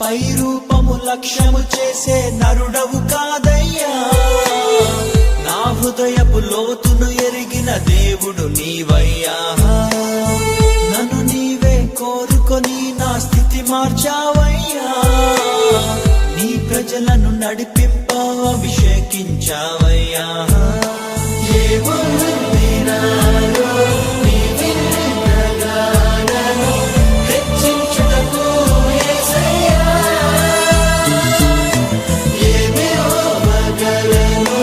పై రూపము లక్ష్యము చేసే నరుడవు కాదయ్యా, నా హృదయపు లోతును ఎరిగిన దేవుడు నీవయ్యా. నన్ను నీవే కోరుకొని నా స్థితి మార్చావయ్యా, నీ ప్రజలను నడిపింప అభిషేకించావయ్యా. ఏముంది నాలో నీ విన్నగానను హెచ్చించుటకు యేసయ్యా, ఏమి ఇవ్వగలను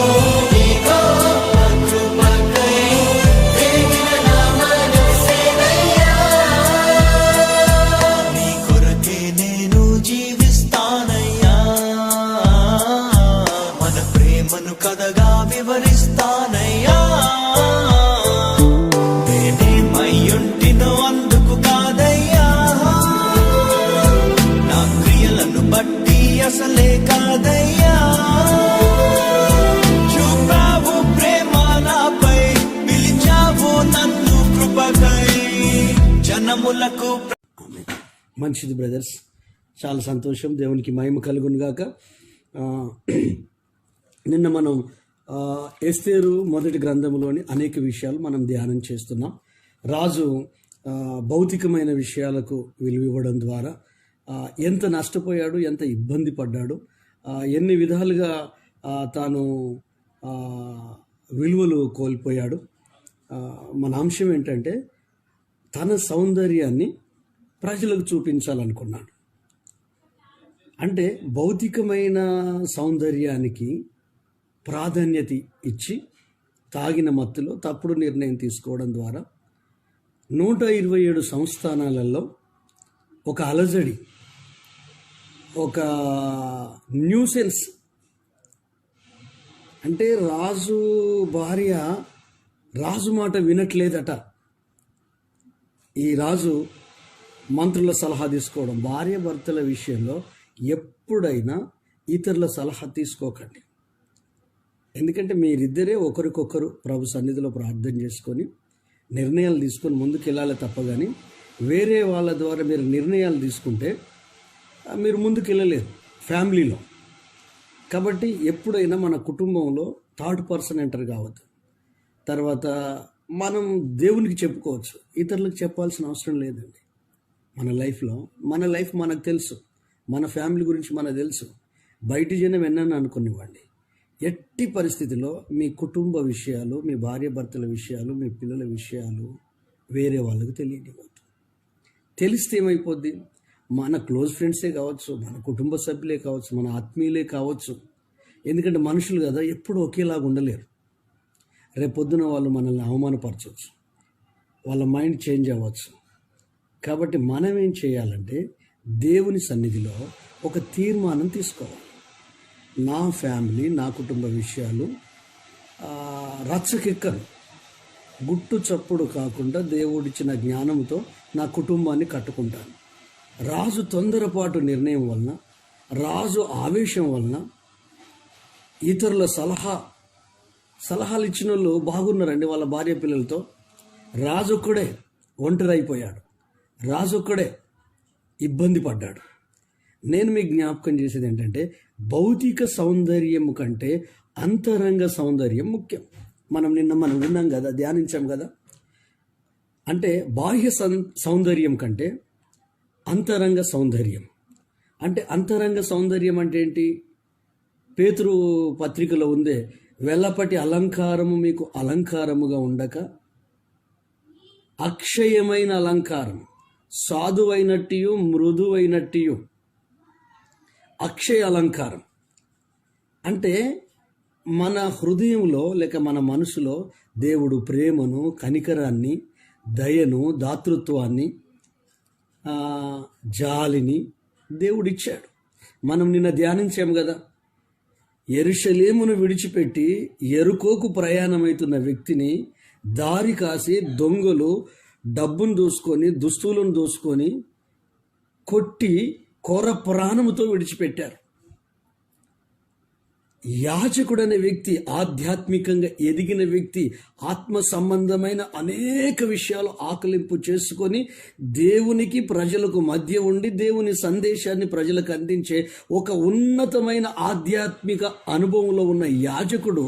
నీ గొప్ప కృపకై వేగిన నా మనసేనయ్యా. నీ కొరకే నేను జీవిస్తానయ్యా, మన ప్రేమను కథగా వివరిస్తానయ్యా. నేనేమయ్యుంటినో అందుకు కాదయ్యా, నా క్రియలను బట్టి అసలే కాదయ్యా. చూపావు ప్రేమ నాపై, పిలిచావు నన్ను కృపకై, జనములకు. మంచిది బ్రదర్స్, చాలా సంతోషం. దేవునికి మహిమ కలుగును గాక. నిన్న మనం ఎస్తేరు మొదటి గ్రంథంలోని అనేక విషయాలు మనం ధ్యానం చేస్తున్నాం. రాజు భౌతికమైన విషయాలకు విలువివ్వడం ద్వారా ఎంత నష్టపోయాడు, ఎంత ఇబ్బంది పడ్డాడు, ఎన్ని విధాలుగా తాను విలువలు కోల్పోయాడు. మన అంశం ఏంటంటే తన సౌందర్యాన్ని ప్రజలకు చూపించాలనుకున్నాడు. అంటే భౌతికమైన సౌందర్యానికి ప్రాధాన్యత ఇచ్చి తాగిన మత్తులో తప్పుడు నిర్ణయం తీసుకోవడం ద్వారా 127 సంస్థానాలలో ఒక అలజడి, ఒక న్యూసెన్స్. అంటే రాజు భార్య రాజు మాట వినట్లేదట. ఈ రాజు మంత్రుల సలహా తీసుకోవడం. భార్య భర్తల విషయంలో ఎప్పుడైనా ఇతరుల సలహా తీసుకోకండి. ఎందుకంటే మీరిద్దరే ఒకరికొకరు ప్రభు సన్నిధిలో ప్రార్థన చేసుకొని నిర్ణయాలు తీసుకొని ముందుకు వెళ్ళాలి తప్ప, కానీ వేరే వాళ్ళ ద్వారా మీరు నిర్ణయాలు తీసుకుంటే మీరు ముందుకు వెళ్ళలేరు ఫ్యామిలీలో. కాబట్టి ఎప్పుడైనా మన కుటుంబంలో థర్డ్ పర్సన్ ఎంటర్ కావద్దు. తర్వాత మనం దేవునికి చెప్పుకోవచ్చు, ఇతరులకు చెప్పాల్సిన అవసరం లేదండి. మన లైఫ్ మనకు తెలుసు, మన ఫ్యామిలీ గురించి మనకు తెలుసు. బయటి జనం ఎన్నని అనుకునివ్వండి, ఎట్టి పరిస్థితిలో మీ కుటుంబ విషయాలు, మీ భార్య భర్తల విషయాలు, మీ పిల్లల విషయాలు వేరే వాళ్ళకు తెలియనివ్వద్దు. తెలిస్తే ఏమైపోద్ది, మన క్లోజ్ ఫ్రెండ్సే కావచ్చు, మన కుటుంబ సభ్యులే కావచ్చు, మన ఆత్మీయులే కావచ్చు. ఎందుకంటే మనుషులు కదా, ఎప్పుడు ఒకేలాగా ఉండలేరు. రేపొద్దున వాళ్ళు మనల్ని అవమానపరచవచ్చు, వాళ్ళ మైండ్ చేంజ్ అవ్వచ్చు. కాబట్టి మనం ఏం చేయాలంటే దేవుని సన్నిధిలో ఒక తీర్మానం తీసుకోవాలి. నా ఫ్యామిలీ, నా కుటుంబ విషయాలు రచ్చకెక్కను, గుట్టు చప్పుడు కాకుండా దేవుడిచ్చిన జ్ఞానంతో నా కుటుంబాన్ని కట్టుకుంటాను. రాజు తొందరపాటు నిర్ణయం వలన, రాజు ఆవేశం వలన ఇతరుల సలహాలు ఇచ్చిన వాళ్ళు బాగున్నారండి వాళ్ళ భార్య పిల్లలతో. రాజు ఒక్కడే ఒంటరి అయిపోయాడు, రాజు ఒక్కడే ఇబ్బంది పడ్డాడు. నేను మీకు జ్ఞాపకం చేసేది ఏంటంటే భౌతిక సౌందర్యం కంటే అంతరంగ సౌందర్యం ముఖ్యం. మనం విన్నాం కదా, ధ్యానించాం కదా. అంటే బాహ్య సౌందర్యం కంటే అంతరంగ సౌందర్యం. అంటే అంతరంగ సౌందర్యం అంటే ఏంటి? పేతురు పత్రికలో ఉందే, వెల్లపటి అలంకారము మీకు అలంకారముగా ఉండక అక్షయమైన అలంకారం, సాధువైనట్టు మృదువైనట్టు అక్షయ అలంకారం. అంటే మన హృదయంలో లేక మన మనసులో దేవుడు ప్రేమను, కనికరాన్ని, దయను, దాతృత్వాన్ని, జాలిని దేవుడిచ్చాడు. మనం నిన్న ధ్యానించాం కదా, యెరూషలేమును విడిచిపెట్టి యెరికోకు ప్రయాణమవుతున్న వ్యక్తిని దారి కాసి దొంగలు డబ్బును దోసుకొని, దుస్తులను దోసుకొని కొట్టి కోర ప్రాణముతో విడిచిపెట్టారు. యాజకుడనే వ్యక్తి ఆధ్యాత్మికంగా ఎదిగిన వ్యక్తి ఆత్మ సంబంధమైన అనేక విషయాలు ఆకలింపు చేసుకొని దేవునికి ప్రజలకు మధ్య ఉండి దేవుని సందేశాన్ని ప్రజలకు అందించే ఒక ఉన్నతమైన ఆధ్యాత్మిక అనుభవంలో ఉన్న యాజకుడు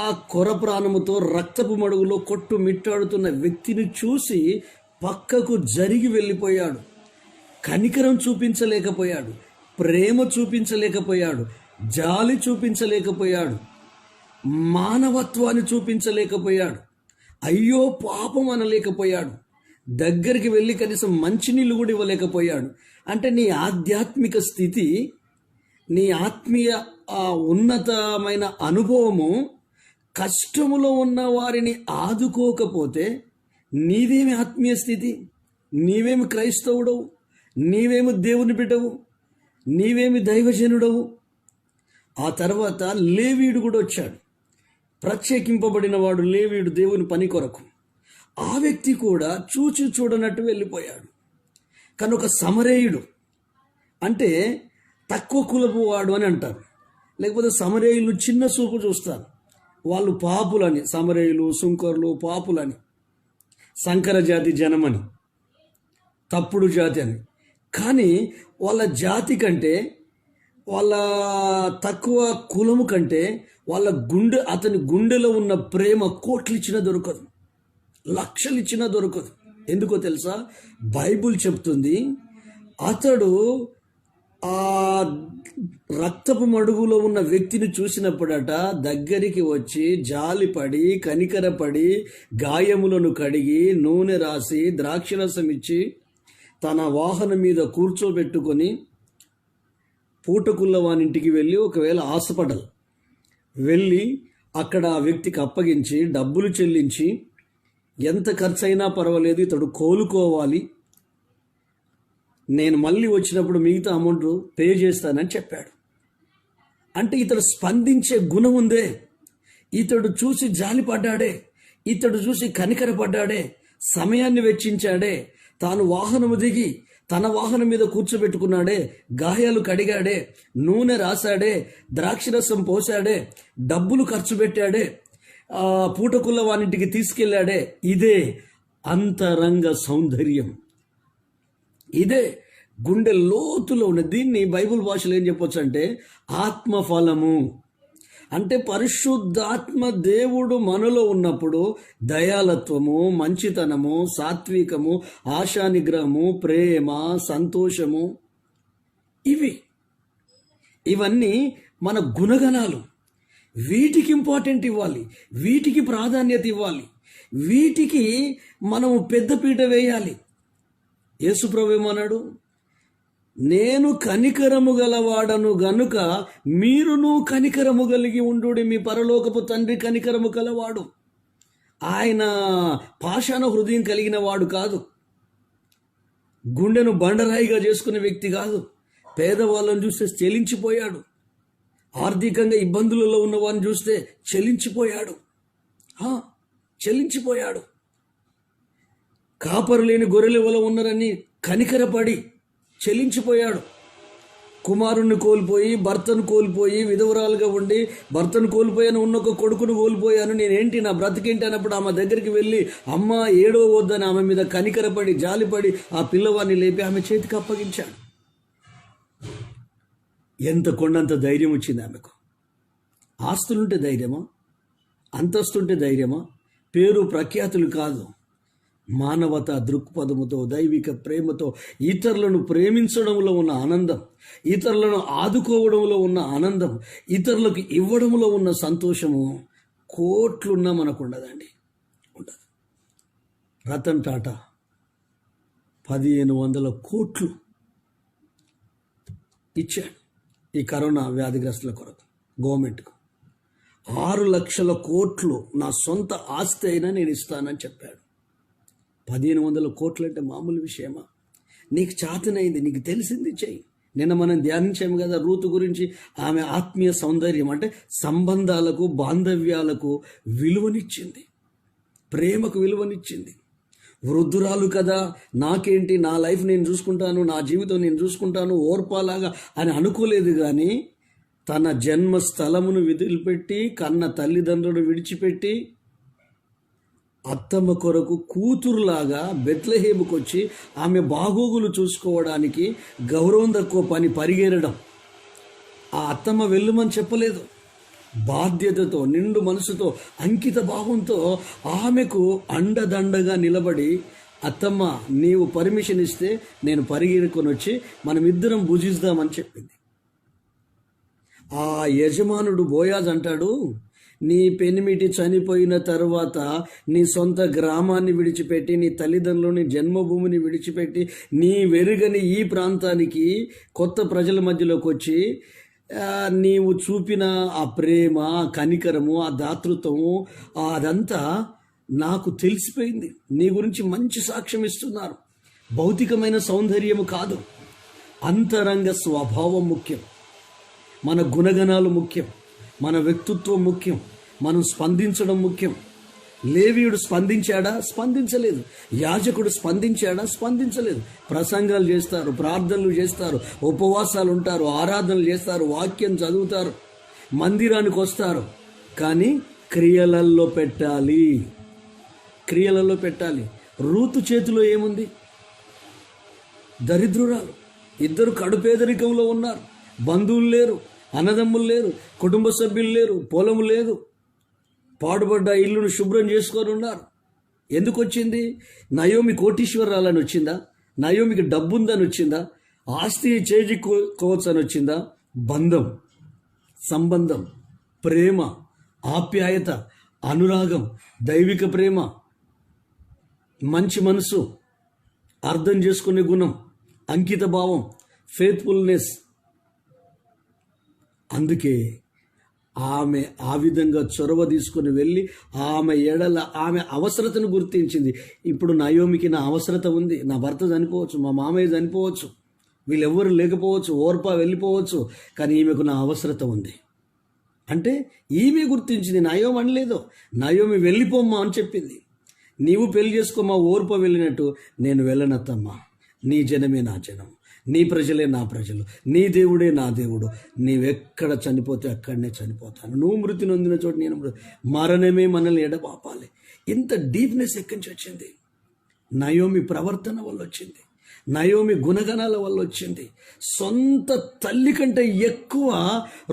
ఆ కొర ప్రాణముతో రక్తపు మడుగులో కొట్టు మిట్టాడుతున్న వ్యక్తిని చూసి పక్కకు జరిగి వెళ్ళిపోయాడు. కనికరం చూపించలేకపోయాడు, ప్రేమ చూపించలేకపోయాడు, జాలి చూపించలేకపోయాడు, మానవత్వాన్ని చూపించలేకపోయాడు, అయ్యో పాపం అనలేకపోయాడు, దగ్గరికి వెళ్ళి కనీసం మంచినీళ్ళు కూడా ఇవ్వలేకపోయాడు. అంటే నీ ఆధ్యాత్మిక స్థితి, నీ ఆత్మీయ ఉన్నతమైన అనుభవము కష్టములో ఉన్న వారిని ఆదుకోకపోతే నీవేమి ఆత్మీయ స్థితి, నీవేమి క్రైస్తవుడవు, నీవేమి దేవుని బిడ్డవు, నీవేమి దైవజనుడవు. ఆ తర్వాత లేవీయుడు కూడా వచ్చాడు. ప్రత్యేకింపబడిన వాడు లేవీయుడు దేవుని పని కొరకు. ఆ వ్యక్తి కూడా చూచి చూడనట్టు వెళ్ళిపోయాడు. కానీ ఒక సమరేయుడు అంటే తక్కువ కులపు వాడు అని అంటారు, లేకపోతే సమరేయులు చిన్న చూపు చూస్తారు. వాళ్ళు పాపులని, సమరేయులు సుంకరులు పాపులని, సంకర జాతి జనమని, తప్పుడు జాతి అని. కానీ వాళ్ళ జాతి కంటే, వాళ్ళ తక్కువ కులము కంటే అతని గుండెలో ఉన్న ప్రేమ కోట్లు ఇచ్చినా దొరకదు, లక్షలు ఇచ్చినా దొరకదు. ఎందుకో తెలుసా? బైబుల్ చెప్తుంది, అతడు ఆ రక్తపు మడుగులో ఉన్న వ్యక్తిని చూసినప్పుడట దగ్గరికి వచ్చి జాలిపడి కనికరపడి గాయములను కడిగి నూనె రాసి ద్రాక్షరసం ఇచ్చి తన వాహనం మీద కూర్చోబెట్టుకొని పూటకుల్ల వానింటికి వెళ్ళి, ఒకవేళ హాస్పిటల్ వెళ్ళి అక్కడ ఆ వ్యక్తికి అప్పగించి డబ్బులు చెల్లించి, ఎంత ఖర్చైనా పర్వాలేదు ఇతడు కోలుకోవాలి, నేను మళ్ళీ వచ్చినప్పుడు మిగతా అమౌంట్ పే చేస్తానని చెప్పాడు. అంటే ఇతడు స్పందించే గుణం ఉందే, ఇతడు చూసి జాలిపడ్డాడే, ఇతడు చూసి కనికరపడ్డాడే, సమయాన్ని వెచ్చించాడే, తాను వాహనము దిగి తన వాహనం మీద కూర్చోబెట్టుకున్నాడే, గాయాలు కడిగాడే, నూనె రాశాడే, ద్రాక్షరసం పోసాడే, డబ్బులు ఖర్చు పెట్టాడే, పూటకుల్ల వానింటికి తీసుకెళ్ళాడే. ఇదే అంతరంగ సౌందర్యం, ఇదే గుండె లోతులో ఉన్న. దీన్ని బైబుల్ భాషలో ఏం చెప్పొచ్చు అంటే ఆత్మఫలము. అంటే పరిశుద్ధాత్మ దేవుడు మనలో ఉన్నప్పుడు దయాలత్వము, మంచితనము, సాత్వికము, ఆశానిగ్రహము, ప్రేమ, సంతోషము, ఇవన్నీ మన గుణగణాలు. వీటికి ఇంపార్టెంట్ ఇవ్వాలి, వీటికి ప్రాధాన్యత ఇవ్వాలి, వీటికి మనము పెద్దపీట వేయాలి. యేసుప్రభు ఏమన్నాడు? నేను కనికరము గలవాడను గనుక మీరును కనికరము కలిగి ఉండుడి, మీ పరలోకపు తండ్రి కనికరము గలవాడు. ఆయన పాషాణ హృదయం కలిగిన వాడు కాదు, గుండెను బండరాయిగా చేసుకునే వ్యక్తి కాదు. పేదవాళ్ళని చూస్తే చెలించిపోయాడు, ఆర్థికంగా ఇబ్బందులలో ఉన్న వారిని చూస్తే చెలించిపోయాడు. కాపరు లేని గొర్రెల వల్ల ఉన్నారని కనికరపడి చెలించిపోయాడు. కుమారుణ్ణి కోల్పోయి, భర్తను కోల్పోయి, విధవరాలుగా ఉండి భర్తను కోల్పోయాను, ఉన్న ఒక కొడుకును కోల్పోయాను, నేనేంటి నా బ్రతికేంటి అన్నప్పుడు ఆమె దగ్గరికి వెళ్ళి అమ్మ ఏడో వద్దని ఆమె మీద కనికరపడి జాలిపడి ఆ పిల్లవాడిని లేపి ఆమె చేతికి అప్పగించాడు. ఎంత కొండంత ధైర్యం వచ్చింది ఆమెకు. ఆస్తులుంటే ధైర్యమా, అంతస్తుంటే ధైర్యమా? పేరు ప్రఖ్యాతులు కాదు, మానవత దృక్పథముతో, దైవిక ప్రేమతో ఇతరులను ప్రేమించడంలో ఉన్న ఆనందం, ఇతరులను ఆదుకోవడంలో ఉన్న ఆనందం, ఇతరులకు ఇవ్వడంలో ఉన్న సంతోషము కోట్లున్నా మనకు ఉండదండి, ఉండదు. రతన్ టాటా 1500 కోట్లు ఇచ్చాడు ఈ కరోనా వ్యాధిగ్రస్తుల కొరకు గవర్నమెంట్కు. 6 లక్షల కోట్లు నా సొంత ఆస్తి అయినా నేను ఇస్తానని చెప్పాడు. 1500 కోట్లు అంటే మామూలు విషయమా? నీకు చేతనైంది, నీకు తెలిసింది చెయ్యి. నిన్న మనం ధ్యానించాము కదా రూతు గురించి. ఆమె ఆత్మీయ సౌందర్యం అంటే సంబంధాలకు, బాంధవ్యాలకు విలువనిచ్చింది, ప్రేమకు విలువనిచ్చింది. వృద్ధురాలు కదా, నాకేంటి, నా లైఫ్ నేను చూసుకుంటాను, నా జీవితం నేను చూసుకుంటాను, ఓర్పాలాగా అని అనుకోలేదు. కానీ తన జన్మ స్థలమును వదిలిపెట్టి కన్న తల్లిదండ్రులను విడిచిపెట్టి అత్తమ్మ కొరకు కూతురులాగా బెత్లెహేముకు వచ్చి ఆమె బాగోగులు చూసుకోవడానికి గౌరవం తక్కువ పని పరిగెరడం. ఆ అత్తమ్మ వెళ్ళమని చెప్పలేదు. బాధ్యతతో నిండు మనసుతో అంకిత భావంతో ఆమెకు అండదండగా నిలబడి, అత్తమ్మ నీవు పర్మిషన్ ఇస్తే నేను పరిగెరుకొని వచ్చి మనమిద్దరం భుజిద్దామని చెప్పింది. ఆ యజమానుడు బోయాజ్ అంటాడు, నీ పెనిమిటి చనిపోయిన తరువాత నీ సొంత గ్రామాన్ని విడిచిపెట్టి, నీ తల్లిదండ్రులని జన్మభూమిని విడిచిపెట్టి, నీ వెరుగని ఈ ప్రాంతానికి కొత్త ప్రజల మధ్యలోకి వచ్చి నీవు చూపిన ఆ ప్రేమ, కనికరము, ఆ దాతృత్వము అదంతా నాకు తెలిసిపోయింది. నీ గురించి మంచి సాక్ష్యం ఇస్తున్నారు. భౌతికమైన సౌందర్యము కాదు, అంతరంగ స్వభావం ముఖ్యం. మన గుణగణాలు ముఖ్యం, మన వ్యక్తిత్వం ముఖ్యం, మనం స్పందించడం ముఖ్యం. లేవీయుడు స్పందించాడా? స్పందించలేదు. యాజకుడు స్పందించాడా? స్పందించలేదు. ప్రసంగాలు చేస్తారు, ప్రార్థనలు చేస్తారు, ఉపవాసాలు ఉంటారు, ఆరాధనలు చేస్తారు, వాక్యం చదువుతారు, మందిరానికి వస్తారు. కానీ క్రియలల్లో పెట్టాలి, క్రియలలో పెట్టాలి. రూతు చేతిలో ఏముంది? దరిద్రురాలు. ఇద్దరు కడుపేదరికంలో ఉన్నారు. బంధువులు లేరు, అన్నదమ్ములు లేరు, కుటుంబ సభ్యులు లేరు, పొలము లేదు, పాడుపడ్డ ఇల్లును శుభ్రం చేసుకొని ఉన్నారు. ఎందుకు వచ్చింది? నయోమి కోటీశ్వరాలని వచ్చిందా? నయోమికి డబ్బుందని వచ్చిందా? ఆస్తి చేజిక్కోవచ్చని వచ్చిందా? బంధం, సంబంధం, ప్రేమ, ఆప్యాయత, అనురాగం, దైవిక ప్రేమ, మంచి మనసు, అర్థం చేసుకునే గుణం, అంకిత భావం, ఫెయిత్ఫుల్నెస్. అందుకే ఆమె ఆ విధంగా చొరవ తీసుకుని వెళ్ళి ఆమె ఎడల ఆమె అవసరతను గుర్తించింది. ఇప్పుడు నయోమికి నా అవసరత ఉంది, నా భర్త చనిపోవచ్చు, మా మామయ్య చనిపోవచ్చు, వీళ్ళెవ్వరు లేకపోవచ్చు, ఓర్పా వెళ్ళిపోవచ్చు, కానీ ఈమెకు నా అవసరత ఉంది అంటే ఈమె గుర్తించింది. నయోమి అనలేదు, నయోమి వెళ్ళిపోమ్మా అని చెప్పింది. నీవు పెళ్లి చేసుకోమా, ఓర్ప వెళ్ళినట్టు నేను వెళ్ళనత్తమ్మా, నీ జనమే నా జనం, నీ ప్రజలే నా ప్రజలు, నీ దేవుడే నా దేవుడు, నీవెక్కడ చనిపోతే అక్కడనే చనిపోతాను, నువ్వు మృతి నొందిన చోటు నేను మరణమే మనల్ని ఎడబాపాలి. ఇంత డీప్నెస్ ఎక్కడి నుంచి వచ్చింది? నయోమి ప్రవర్తన వల్ల వచ్చింది, నయోమి గుణగణాల వల్ల వచ్చింది. సొంత తల్లి కంటే ఎక్కువ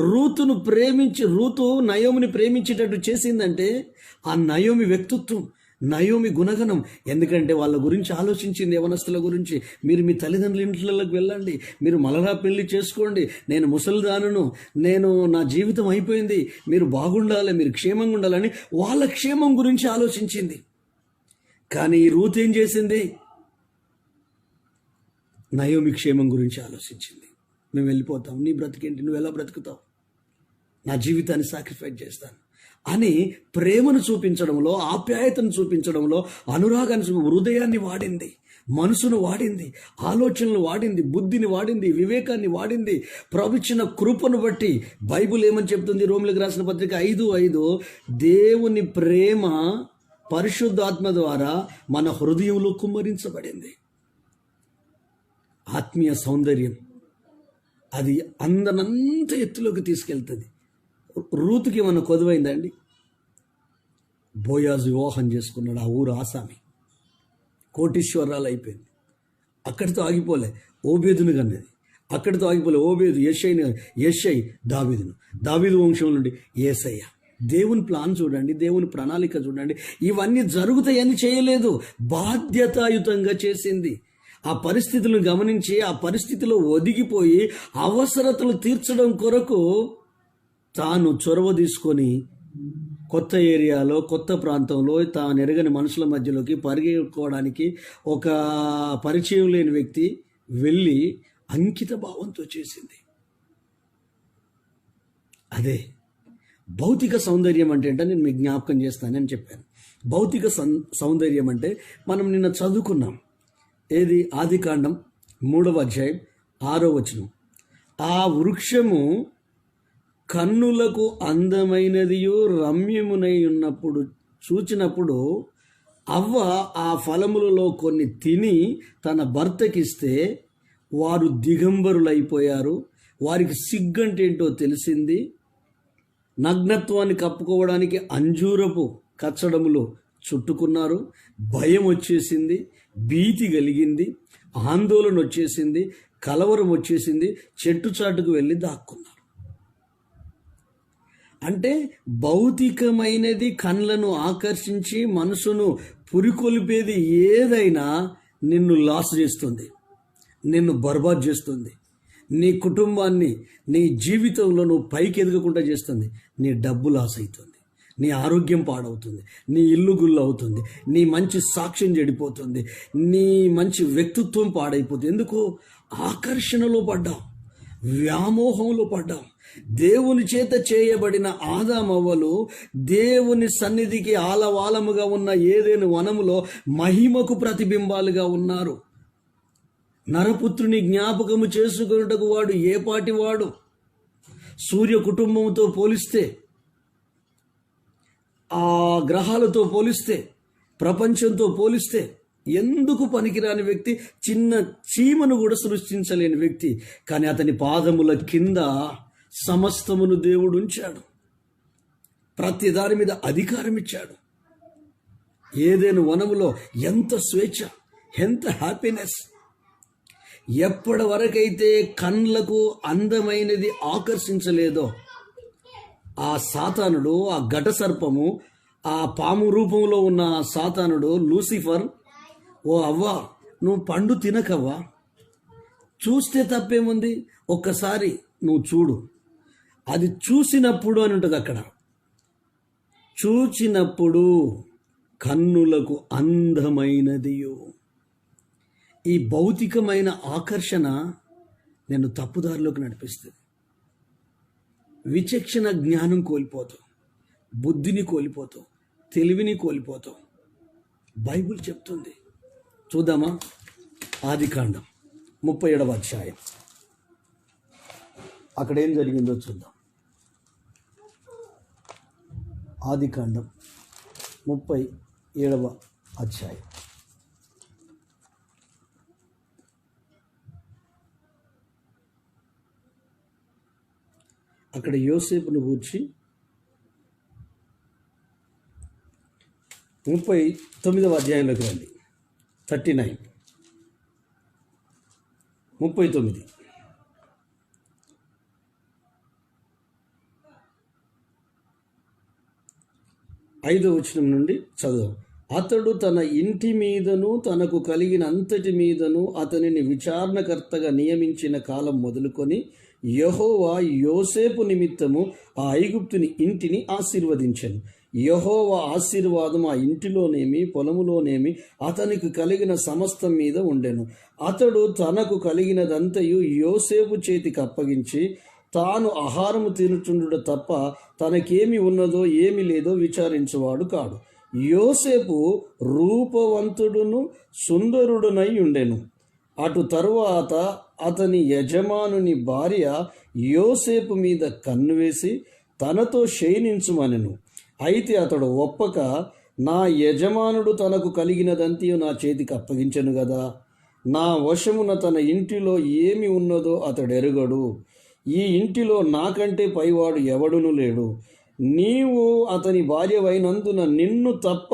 రూతును ప్రేమించి, రూతు నయోమిని ప్రేమించేటట్టు చేసిందంటే ఆ నయోమి వ్యక్తిత్వం, నయోమి గుణగణం. ఎందుకంటే వాళ్ళ గురించి ఆలోచించింది, యవనస్తుల గురించి. మీరు మీ తల్లిదండ్రుల ఇంట్లోకి వెళ్ళండి, మీరు మలరా పెళ్లి చేసుకోండి, నేను ముసలిదానును, నా జీవితం అయిపోయింది, మీరు బాగుండాలి, మీరు క్షేమంగా ఉండాలని వాళ్ళ క్షేమం గురించి ఆలోచించింది. కానీ ఈ రూత్ ఏం చేసింది? నయోమి క్షేమం గురించి ఆలోచించింది. మేము వెళ్ళిపోతాం, నీ బ్రతికేంటి, నువ్వు ఎలా బ్రతుకుతావు, నా జీవితాన్ని సాక్రిఫైస్ చేస్తాను అని ప్రేమను చూపించడంలో, ఆప్యాయతను చూపించడంలో, అనురాగాన్ని హృదయాన్ని వాడింది, మనసును వాడింది, ఆలోచనలు వాడింది, బుద్ధిని వాడింది, వివేకాన్ని వాడింది. ప్రభుత్వ కృపను బట్టి బైబిల్ ఏమని చెప్తుంది? రోమిలకు రాసిన పత్రిక 5:5 దేవుని ప్రేమ పరిశుద్ధాత్మ ద్వారా మన హృదయంలో కుమ్మరించబడింది. ఆత్మీయ సౌందర్యం అది అందనంత ఎత్తులోకి తీసుకెళ్తుంది. రూతుకి ఏమన్నా కొదువైందండి? బోయాజు వివాహం చేసుకున్నాడు, ఆ ఊరు ఆసామి, కోటీశ్వరాలు అయిపోయింది. అక్కడితో ఆగిపోలే, ఓబేదును కన్నది. అక్కడితో ఆగిపోలే, ఓబేదు యెషై దావీదును, దావీదు వంశం నుండి యేసయ్య. దేవుని ప్లాన్ చూడండి, దేవుని ప్రణాళిక చూడండి. ఇవన్నీ జరుగుతాయని చేయలేదు, బాధ్యతాయుతంగా చేసింది. ఆ పరిస్థితులను గమనించి ఆ పరిస్థితిలో ఒదిగిపోయి అవసరతలు తీర్చడం కొరకు తాను చొరవ తీసుకొని కొత్త ఏరియాలో, కొత్త ప్రాంతంలో, తాను ఎరగని మనుషుల మధ్యలోకి పరిగెట్టుకోవడానికి ఒక పరిచయం లేని వ్యక్తి వెళ్ళి అంకిత భావంతో చేసింది. అదే భౌతిక సౌందర్యం అంటే నేను మీకు జ్ఞాపకం చేస్తానని చెప్పాను. భౌతిక సౌందర్యం అంటే మనం నిన్న చదువుకున్నాం. ఏది? ఆదికాండం 3:6 ఆ వృక్షము కన్నులకు అందమైనదియు రమ్యమునై ఉన్నప్పుడు చూచినప్పుడు అవ్వ ఆ ఫలములలో కొన్ని తిని తన భర్తకిస్తే వారు దిగంబరులైపోయారు, వారికి సిగ్గంటే ఏంటో తెలిసింది. నగ్నత్వాన్ని కప్పుకోవడానికి అంజూరపు కచ్చడములు చుట్టుకున్నారు. భయం వచ్చేసింది, భీతి కలిగింది, ఆందోళన వచ్చేసింది, కలవరం వచ్చేసింది. చెట్టు చాటుకు వెళ్ళి దాక్కున్నారు. అంటే భౌతికమైనది కళ్ళను ఆకర్షించి మనసును పురికొల్పేది ఏదైనా నిన్ను లాస్ చేస్తుంది, నిన్ను బర్బాద్ చేస్తుంది, నీ కుటుంబాన్ని, నీ జీవితంలో నువ్వు పైకి ఎదగకుండా చేస్తుంది. నీ డబ్బు లాస్ అవుతుంది, నీ ఆరోగ్యం పాడవుతుంది, నీ ఇల్లు గుళ్ళు అవుతుంది, నీ మంచి సాక్ష్యం చెడిపోతుంది, నీ మంచి వ్యక్తిత్వం పాడైపోతుంది. ఎందుకు? ఆకర్షణలో పడ్డాం, వ్యామోహంలో పడ్డాం. దేవుని చేత చేయబడిన ఆదామవ్వలు దేవుని సన్నిధికి ఆలవాలముగా ఉన్న ఏదైనా వనములో మహిమకు ప్రతిబింబాలుగా ఉన్నారు. నరపుత్రుని జ్ఞాపకము చేసుకున్నటకు వాడు ఏ పాటి వాడు? సూర్య కుటుంబంతో పోలిస్తే, ఆ గ్రహాలతో పోలిస్తే, ప్రపంచంతో పోలిస్తే ఎందుకు పనికిరాని వ్యక్తి, చిన్న చీమను కూడా సృష్టించలేని వ్యక్తి. కానీ అతని పాదముల కింద సమస్తమును దేవుడు ఉంచాడు, ప్రతి దాని మీద అధికారం ఇచ్చాడు. ఏదైనా వనములో ఎంత స్వేచ్ఛ, ఎంత హ్యాపీనెస్. ఎప్పటి వరకైతే కళ్ళకు అందమైనది ఆకర్షించలేదో ఆ సాతానుడు, ఆ ఘట సర్పము, ఆ పాము రూపంలో ఉన్న సాతానుడు లూసిఫర్, ఓ అవ్వా నువ్వు పండు తినకవ్వా, చూస్తే తప్పేముంది, ఒక్కసారి నువ్వు చూడు, అది చూసినప్పుడు అని ఉంటుంది అక్కడ. చూచినప్పుడు కన్నులకు అందమైనదియు. ఈ భౌతికమైన ఆకర్షణ నేను తప్పుదారిలోకి నడిపిస్తుంది. విచక్షణ జ్ఞానం కోల్పోతావు, బుద్ధిని కోల్పోతావు, తెలివిని కోల్పోతావు. బైబిల్ చెప్తుంది. చూద్దామా? ఆదికాండం 37వ అధ్యాయం. అక్కడ ఏం జరిగిందో చూద్దాం. ఆదికాండం 37వ అధ్యాయం. అక్కడ యోసేపును గూర్చి 39వ అధ్యాయంలోకి రండి. 39 5వ వచనం నుండి చదువు. అతడు తన ఇంటి మీదను తనకు కలిగిన అంతటి మీదను అతనిని విచారణకర్తగా నియమించిన కాలం మొదలుకొని యెహోవా యోసేపు నిమిత్తము ఆ ఐగుప్తుని ఇంటిని ఆశీర్వదించెను. యెహోవా ఆశీర్వాదం ఆ ఇంటిలోనేమి పొలములోనేమి అతనికి కలిగిన సమస్తం మీద ఉండెను. అతడు తనకు కలిగినదంతయు యోసేపు చేతికి అప్పగించి తాను ఆహారము తినుచుండుట తప్ప తనకేమి ఉన్నదో ఏమి లేదో విచారించువాడు కాడు. యోసేపు రూపవంతుడును సుందరుడునై ఉండెను. అటు తరువాత అతని యజమానుని భార్య యోసేపు మీద కన్ను వేసి తనతో శయనించుమనెను. అయితే అతడు ఒప్పక, నా యజమానుడు తనకు కలిగినదంతయు నా చేతికి అప్పగించెను గదా, నా వశమున తన ఇంటిలో ఏమి ఉన్నదో అతడు ఎరుగడు. ఈ ఇంటిలో నాకంటే పైవాడు ఎవడును లేడు. నీవు అతని భార్యవైనందున నిన్ను తప్ప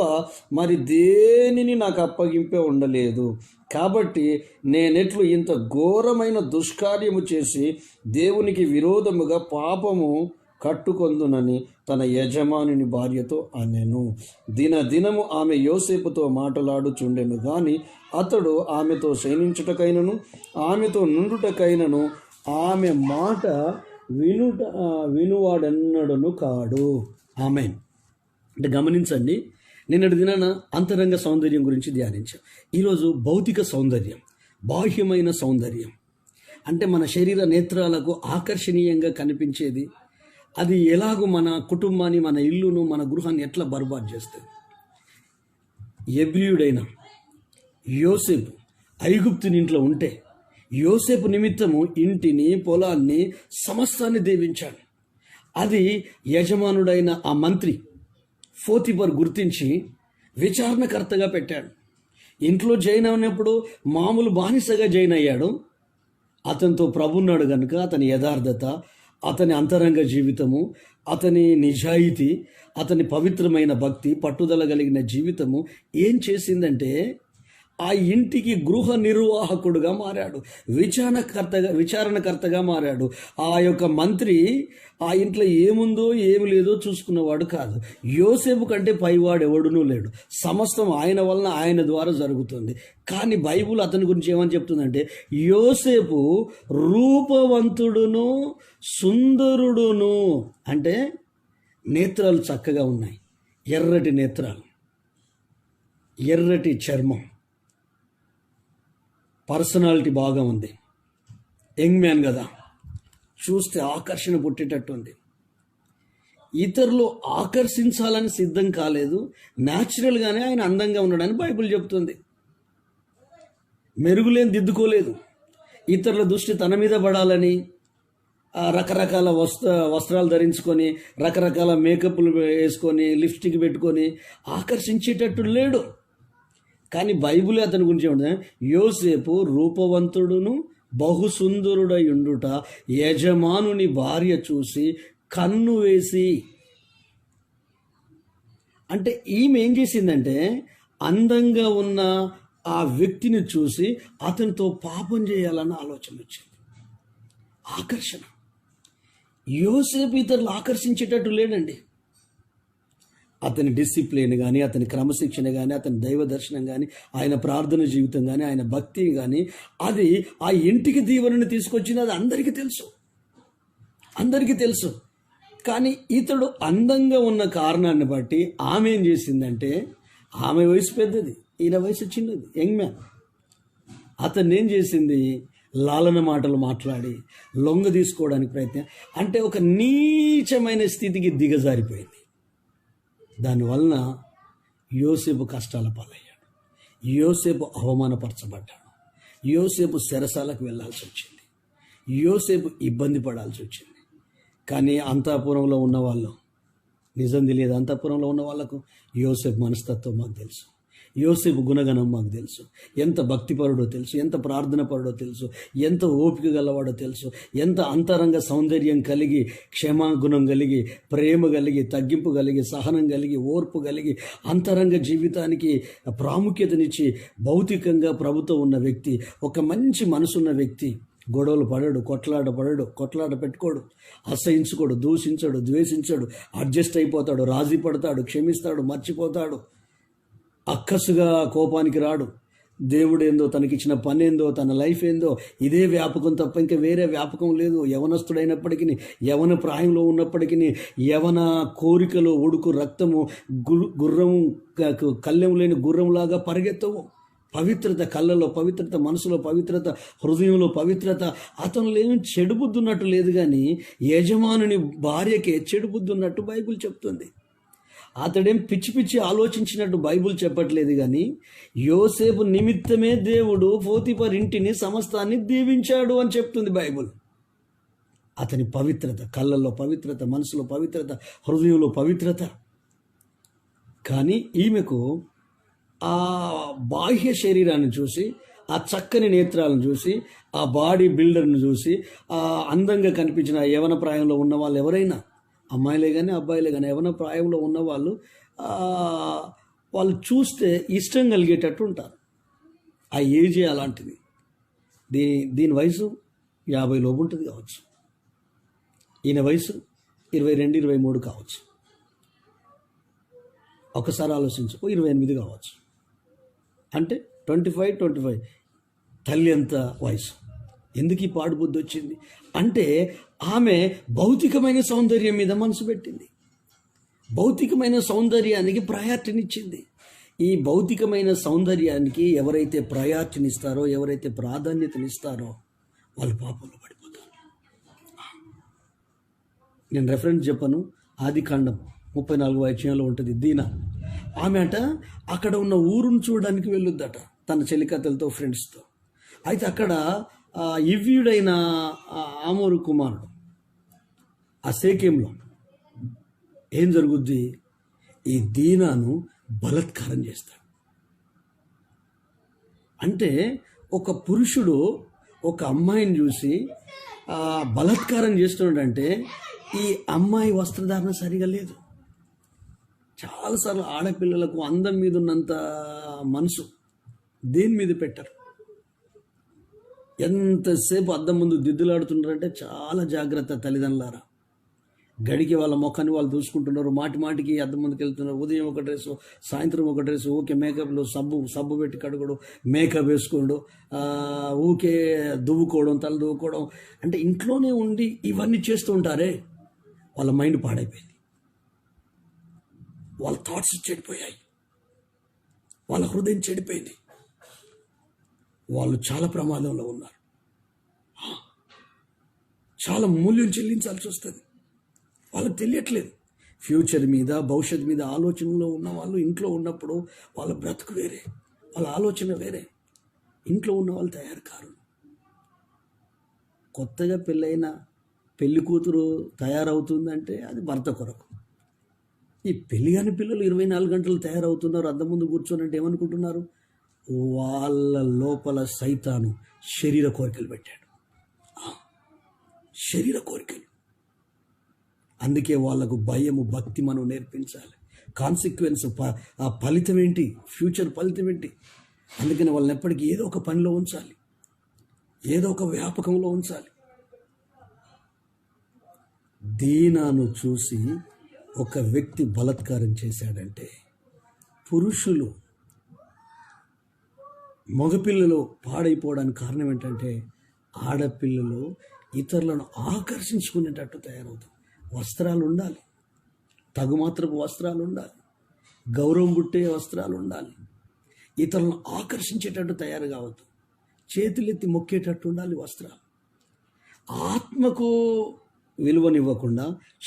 మరి దేనిని నాకు అప్పగింపే ఉండలేదు. కాబట్టి నేనెట్లు ఇంత ఘోరమైన దుష్కార్యము చేసి దేవునికి విరోధముగా పాపము కట్టుకొందునని తన యజమానుని భార్యతో అనెను. దినదినము ఆమె యోసేపుతో మాటలాడుచుండెను గాని అతడు ఆమెతో శయనించుటకైనను ఆమెతో నుండుటకైనను ఆమె మాట వినువాడెన్నడను కాడు. ఆమేన్. అంటే గమనించండి, నిన్నటి దినాన అంతరంగ సౌందర్యం గురించి ధ్యానించాం. ఈరోజు భౌతిక సౌందర్యం, బాహ్యమైన సౌందర్యం అంటే మన శరీర నేత్రాలకు ఆకర్షణీయంగా కనిపించేది. అది ఎలాగో మన కుటుంబాన్ని, మన ఇల్లును, మన గృహాన్ని ఎట్లా బర్బాద్ చేస్తుంది. ఎబ్రియుడైన యోసేపు ఐగుప్తుని ఇంట్లో ఉంటే యోసేపు నిమిత్తము ఇంటిని, పొలాన్ని, సమస్తాన్ని దీవించాడు. అది యజమానుడైన ఆ మంత్రి పోతీఫర్ గుర్తించి విచారణకర్తగా పెట్టాడు. ఇంట్లో జైన్ అయినప్పుడు మామూలు బానిసగా జైన్ అయ్యాడు. అతనితో ప్రభు ఉన్నాడు కనుక అతని యథార్థత, అతని అంతరంగ జీవితము, అతని నిజాయితీ, అతని పవిత్రమైన భక్తి, పట్టుదల కలిగిన జీవితము ఏం చేసిందంటే ఆ ఇంటికి గృహ నిర్వాహకుడుగా మారాడు, విచారణకర్తగా మారాడు. ఆ యొక్క మంత్రి ఆ ఇంట్లో ఏముందో ఏమి లేదో చూసుకున్నవాడు కాదు. యోసేపు కంటే పైవాడు ఎవడునూ లేడు. సమస్తం ఆయన వలన, ఆయన ద్వారా జరుగుతుంది. కానీ బైబుల్ అతని గురించి ఏమని చెప్తుందంటే, యోసేపు రూపవంతుడును సుందరుడును, అంటే నేత్రాలు చక్కగా ఉన్నాయి, ఎర్రటి నేత్రాలు, ఎర్రటి చర్మం, పర్సనాలిటీ బాగా ఉంది, యంగ్ మ్యాన్ కదా, చూస్తే ఆకర్షణ పుట్టేటట్టు ఉంది. ఇతరులు ఆకర్షించాలని సిద్ధం కాలేదు, న్యాచురల్గానే ఆయన అందంగా ఉన్నాడని బైబిల్ చెప్తుంది. మెరుగులేని దిద్దుకోలేదు, ఇతరుల దృష్టి తన మీద పడాలని రకరకాల వస్త్రాలు ధరించుకొని, రకరకాల మేకప్లు వేసుకొని, లిప్స్టిక్ పెట్టుకొని ఆకర్షించేటట్టు లేడు. కానీ బైబిల్ అతని గురించి ఏమంటే, యోసేపు రూపవంతుడును బహుసుందరుడై ఉండుట యజమానుని భార్య చూసి కన్ను వేసి, అంటే ఈమె ఏం చేసిందంటే అందంగా ఉన్న ఆ వ్యక్తిని చూసి అతనితో పాపం చేయాలన్న ఆలోచన వచ్చింది. ఆకర్షణ. యోసేపు ఇతరులు ఆకర్షించేటట్టు లేడండి. అతని డిసిప్లిన్ కానీ, అతని క్రమశిక్షణ కానీ, అతని దైవ దర్శనం కానీ, ఆయన ప్రార్థన జీవితం కానీ, ఆయన భక్తి కానీ, అది ఆ ఇంటికి దీవెనని తీసుకొచ్చింది. అది అందరికీ తెలుసు. కానీ ఇతడు అందంగా ఉన్న కారణాన్ని బట్టి ఆమె ఏం చేసిందంటే, ఆమె వయసు పెద్దది, ఈయన వయసు చిన్నది, యంగ్ మ్యాన్. అతన్ని ఏం చేసింది, లాలన మాటలు మాట్లాడి లొంగ తీసుకోవడానికి ప్రయత్నం, అంటే ఒక నీచమైన స్థితికి దిగజారిపోయింది. దానివలన యోసేపు కష్టాల పాలయ్యాడు, యోసేపు అవమానపరచబడ్డాడు, యోసేపు చెరసాలకు వెళ్ళాల్సి వచ్చింది, యోసేపు ఇబ్బంది పడాల్సి వచ్చింది. కానీ అంతఃపురంలో ఉన్నవాళ్ళు, నిజం తెలియదు, అంతఃపురంలో ఉన్న వాళ్ళకు యోసేపు మనస్తత్వం మాకు తెలుసు, యోసేపు గుణగణం మాకు తెలుసు, ఎంత భక్తిపరుడో తెలుసు, ఎంత ప్రార్థనపరుడో తెలుసు, ఎంత ఓపిక గలవాడో తెలుసు, ఎంత అంతరంగ సౌందర్యం కలిగి, క్షమాగుణం కలిగి, ప్రేమ కలిగి, తగ్గింపు కలిగి, సహనం కలిగి, ఓర్పు కలిగి, అంతరంగ జీవితానికి ప్రాముఖ్యతనిచ్చి భౌతికంగా ప్రభుతో ఉన్న వ్యక్తి, ఒక మంచి మనసున్న వ్యక్తి. గొడవలు పడడు, కొట్లాట పెట్టుకోడు, అసహించుకోడు, దూషించడు, ద్వేషించడు, అడ్జస్ట్ అయిపోతాడు, రాజీ పడతాడు, క్షమిస్తాడు, మర్చిపోతాడు, అక్కసుగా కోపానికి రాడు. దేవుడేందో, తనకిచ్చిన పని ఏందో, తన లైఫ్ ఏందో, ఇదే వ్యాపకం తప్ప ఇంకా వేరే వ్యాపకం లేదు. యవనస్తుడైనప్పటికీ, యవన ప్రాయంలో ఉన్నప్పటికీ, యవన కోరికలు, ఉడుకు రక్తము, గుర్రము, కళ్ళెము లేని గుర్రంలాగా పరిగెత్తవు. పవిత్రత, కళ్ళలో పవిత్రత, మనసులో పవిత్రత, హృదయంలో పవిత్రత. అతను ఏమి చెడు బుద్ధి ఉన్నట్టు లేదు, కానీ యజమానుని భార్యకే చెడు బుద్ధి ఉన్నట్టు బైబిల్ చెప్తుంది. అతడేం పిచ్చి పిచ్చి ఆలోచించినట్టు బైబిల్ చెప్పట్లేదు, కానీ యోసేపు నిమిత్తమే దేవుడు పోతీఫర్ ఇంటిని, సమస్తాన్ని దీవించాడు అని చెప్తుంది బైబిల్. అతని పవిత్రత, కళ్ళల్లో పవిత్రత, మనసులో పవిత్రత, హృదయంలో పవిత్రత. కానీ ఈమెకు ఆ బాహ్య శరీరాన్ని చూసి, ఆ చక్కని నేత్రాలను చూసి, ఆ బాడీ బిల్డర్ను చూసి, ఆ అందంగా కనిపించిన యవన ప్రాయంలో ఉన్న వాళ్ళు ఎవరైనా, అమ్మాయిలే కానీ అబ్బాయిలే కానీ, యవన ప్రాయంలో ఉన్నవాళ్ళు వాళ్ళు చూస్తే ఇష్టం కలిగేటట్టు ఉంటారు. ఆ ఏజే అలాంటిది. దీని వయసు 50 లోపు ఉంటుంది కావచ్చు, ఈయన వయసు 22-23 కావచ్చు. ఒకసారి ఆలోచించు, 28 కావచ్చు. అంటే 25 తల్లి ఎంత వయసు. ఎందుకు ఈ పాడు బుద్ధి వచ్చింది అంటే, ఆమె భౌతికమైన సౌందర్యం మీద మనసు పెట్టింది, భౌతికమైన సౌందర్యానికి ప్రయారిటీనిచ్చింది. ఈ భౌతికమైన సౌందర్యానికి ఎవరైతే ప్రయారిటీనిస్తారో, ఎవరైతే ప్రాధాన్యతనిస్తారో, వాళ్ళు పాపంలో పడిపోతారు. నేను రెఫరెన్స్ చెప్పను, ఆదికాండం 34వ అధ్యాయంలో ఉంటుంది. దీనా ఆమె అక్కడ ఉన్న ఊరును చూడడానికి వెళ్ళొద్దట తన చెలికత్తెలతో, ఫ్రెండ్స్తో. అయితే అక్కడ ఇవ్యుడైన ఆమోరు కుమారుడు ఆ సేకేంలో ఏం జరుగుద్ది, ఈ దీనాను బలాత్కారం చేస్తాడు. అంటే ఒక పురుషుడు ఒక అమ్మాయిని చూసి బలాత్కారం చేస్తున్నాడంటే ఈ అమ్మాయి వస్త్రధారణ సరిగా లేదు. చాలాసార్లు ఆడపిల్లలకు అందం మీద ఉన్నంత మనసు దేని మీద పెట్టరు. ఎంతసేపు అద్దం ముందు దిద్దులాడుతున్నారంటే చాలా జాగ్రత్త తల్లిదండ్రులారా. గడికి వాళ్ళ ముఖాన్ని వాళ్ళు చూసుకుంటున్నారు, మాటి మాటికి అద్దం ముందుకు వెళ్తున్నారు. ఉదయం ఒక డ్రెస్సు, సాయంత్రం ఒక డ్రెస్సు, ఊకే మేకప్లో సబ్బు పెట్టి కడుకోవడం, మేకప్ వేసుకోవడం, ఊకే దువ్వుకోవడం, తల దువ్వుకోవడం. అంటే ఇంట్లోనే ఉండి ఇవన్నీ చేస్తూ ఉంటారే, వాళ్ళ మైండ్ పాడైపోయింది, వాళ్ళ థాట్స్ చెడిపోయాయి, వాళ్ళ హృదయం చెడిపోయింది, వాళ్ళు చాలా ప్రమాదంలో ఉన్నారు. చాలా మూల్యం చెల్లించాల్సి వస్తుంది. వాళ్ళకి తెలియట్లేదు. ఫ్యూచర్ మీద, భవిష్యత్తు మీద ఆలోచనలో ఉన్న వాళ్ళు ఇంట్లో ఉన్నప్పుడు వాళ్ళ బ్రతుకు వేరే, వాళ్ళ ఆలోచన వేరే. ఇంట్లో ఉన్న వాళ్ళు తయారు కారు. కొత్తగా పెళ్ళైన పెళ్లి కూతురు తయారవుతుందంటే అది భర్త కొరకు. ఈ పెళ్లి కాని పిల్లలు 24 గంటలు తయారవుతున్నారు, అద్దం ముందు కూర్చొని అంటే ఏమనుకుంటున్నారు? వాళ్ళ లోపల సైతాను శరీర కోరికలు పెట్టాడు, శరీర కోరికలు. అందుకే వాళ్ళకు భయము, భక్తి మనం నేర్పించాలి. కాన్సిక్వెన్స్, ఆ ఫలితం ఏంటి, ఫ్యూచర్ ఫలితం ఏంటి. అందుకని వాళ్ళని ఎప్పటికీ ఏదో ఒక పనిలో ఉంచాలి, ఏదో ఒక వ్యాపకంలో ఉంచాలి. దీనాను చూసి ఒక వ్యక్తి బలాత్కారం చేశాడంటే, పురుషులు, మగపిల్లలు పాడైపోవడానికి కారణం ఏంటంటే ఆడపిల్లలు ఇతరులను ఆకర్షించుకునేటట్టు తయారవుతారు. వస్త్రాలు ఉండాలి, తగుమాత్రపు వస్త్రాలు ఉండాలి, గౌరవం పుట్టే వస్త్రాలు ఉండాలి, ఇతరులను ఆకర్షించేటట్టు తయారు కావద్దు, చేతులెత్తి మొక్కేటట్టు ఉండాలి వస్త్రాలు. ఆత్మకు విలువనివ్వకుండా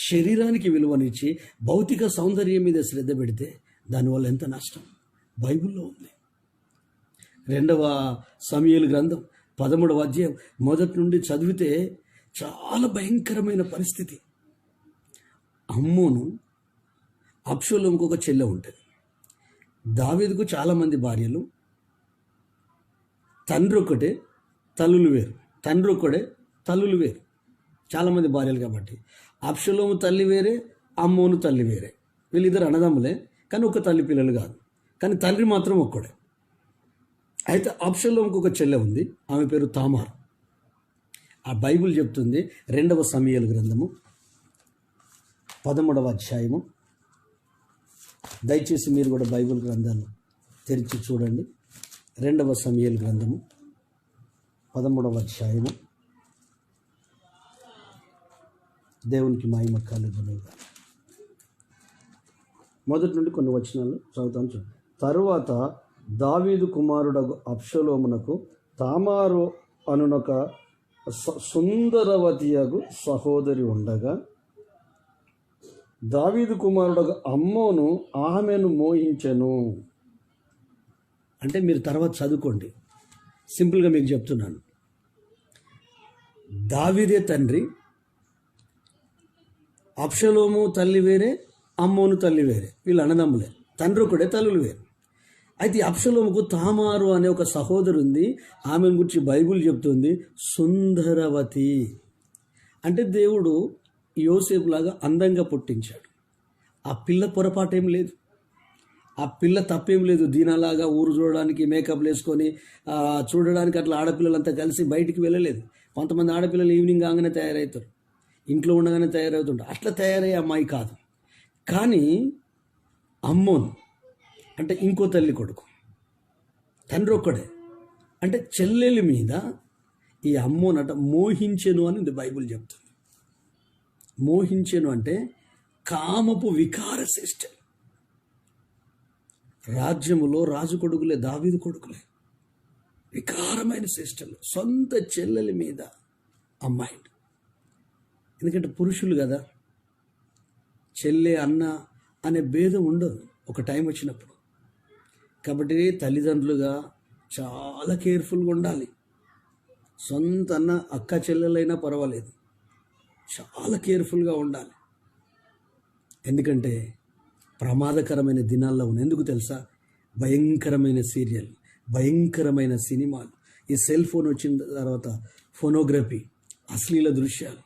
శరీరానికి విలువనిచ్చి భౌతిక సౌందర్యం మీద శ్రద్ధ పెడితే దానివల్ల ఎంత నష్టం బైబిల్లో ఉంది. 2వ సమూయేలు గ్రంథం 13వ అధ్యాయం మొదటి నుండి చదివితే చాలా భయంకరమైన పరిస్థితి. అమ్మోను, అబ్షాలోముకు ఒక చెల్లె ఉంటుంది. దావీదుకు చాలామంది భార్యలు, తండ్రి ఒక్కటే తల్లులు వేరు, తండ్రి ఒక్కడే తల్లులు వేరు, చాలామంది భార్యలు. కాబట్టి అబ్షాలోము తల్లి వేరే, అమ్మోను తల్లి వేరే. వీళ్ళిద్దరు అన్నదమ్ములే, కానీ ఒక తల్లి పిల్లలు కాదు, కానీ తండ్రి మాత్రం ఒక్కడే. అయితే అబ్షాలోముకు ఒక చెల్లె ఉంది, ఆమె పేరు తామార్. ఆ బైబిల్ చెప్తుంది 2వ సమూయేలు గ్రంథము 13వ అధ్యాయము. దయచేసి మీరు కూడా బైబిల్ గ్రంథాన్ని తెరిచి చూడండి. 2వ సమూయేలు గ్రంథము 13వ అధ్యాయము. దేవునికి మహిమ కలుగునుగా. మొదటి నుండి కొన్ని వచనాలు చదువుతాను చూడండి. తరువాత దావీదు కుమారుడగు అబ్షాలోమునకు తామారు అనునొక సుందరవతియగు సహోదరి ఉండగా, దావీదు కుమారుడగు అమ్మోను ఆమెను మోహించెను. అంటే మీరు తర్వాత చదువుకోండి, సింపుల్గా మీకు చెప్తున్నాను. దావీదే తండ్రి, అబ్షాలోము తల్లి వేరే, అమ్మోను తల్లి వేరే. వీళ్ళు అన్నదమ్ములే, తండ్రి ఒకడే, తల్లులు వేరు. అయితే అబ్షాలోముకు తామారు అనే ఒక సహోదరు ఉంది. ఆమెను గురించి బైబిల్ చెప్తుంది సుందరవతి. అంటే దేవుడు యోసేపులాగా అందంగా పుట్టించాడు. ఆ పిల్ల పొరపాటేం లేదు, ఆ పిల్ల తప్పేం లేదు. దీనాలాగా ఊరు చూడడానికి మేకప్లు వేసుకొని చూడడానికి అట్లా ఆడపిల్లలంతా కలిసి బయటికి వెళ్ళలేదు. కొంతమంది ఆడపిల్లలు ఈవినింగ్ కాగానే తయారవుతారు, ఇంట్లో ఉండగానే తయారవుతుంటారు. అట్లా తయారయ్యే అమ్మాయి కాదు. కానీ అమ్మోను అంటే ఇంకో తల్లి కొడుకు, తండ్రి ఒక్కడే. అంటే చెల్లెలి మీద ఈ అమ్మోనట మోహించెను అని ఉంది బైబిల్ చెప్తుంది. మోహించెను అంటే కామపు వికార శ్రేష్ఠ. రాజ్యములో రాజు కొడుకులే, దావీదు కొడుకులే, వికారమైన శ్రేష్టలు. సొంత చెల్లెలి మీద అమ్మాయి. ఎందుకంటే పురుషులు కదా, చెల్లె అన్న అనే భేదం ఉండదు ఒక టైం వచ్చినప్పుడు. కాబట్టి తల్లిదండ్రులుగా చాలా కేర్ఫుల్గా ఉండాలి. సొంత అన్న అక్క చెల్లెలైనా పర్వాలేదు, చాలా కేర్ఫుల్గా ఉండాలి. ఎందుకంటే ప్రమాదకరమైన దినాల్లో ఉన్న. ఎందుకు తెలుసా? భయంకరమైన సీరియల్, భయంకరమైన సినిమాలు, ఈ సెల్ ఫోన్ వచ్చిన తర్వాత ఫోనోగ్రఫీ, అశ్లీల దృశ్యాలు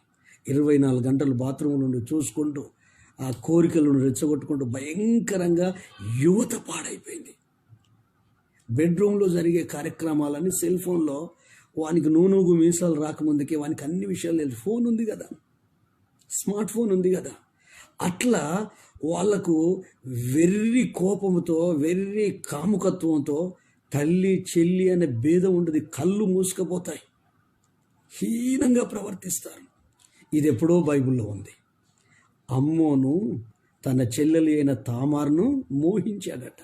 24 గంటలు బాత్రూమ్ నుండి చూసుకుంటూ ఆ కోరికలను రెచ్చగొట్టుకుంటూ భయంకరంగా యువత పాడైపోయింది. బెడ్రూమ్లో జరిగే కార్యక్రమాలన్నీ సెల్ ఫోన్లో, వానికి నూనూగు మీసాలు రాకముందుకే వానికి అన్ని విషయాలు తెలుసు. ఫోన్ ఉంది కదా, స్మార్ట్ ఫోన్ ఉంది కదా. అట్లా వాళ్లకు వెర్రి కోపంతో, వెర్రి కాముకత్వంతో తల్లి చెల్లి అనే భేదం ఉండదు. కళ్ళు మూసుకుపోతాయి, హీనంగా ప్రవర్తిస్తారు. ఇది ఎప్పుడో బైబిల్లో ఉంది. అమ్మోను తన చెల్లెలి అయిన తామారును మోహించాడట.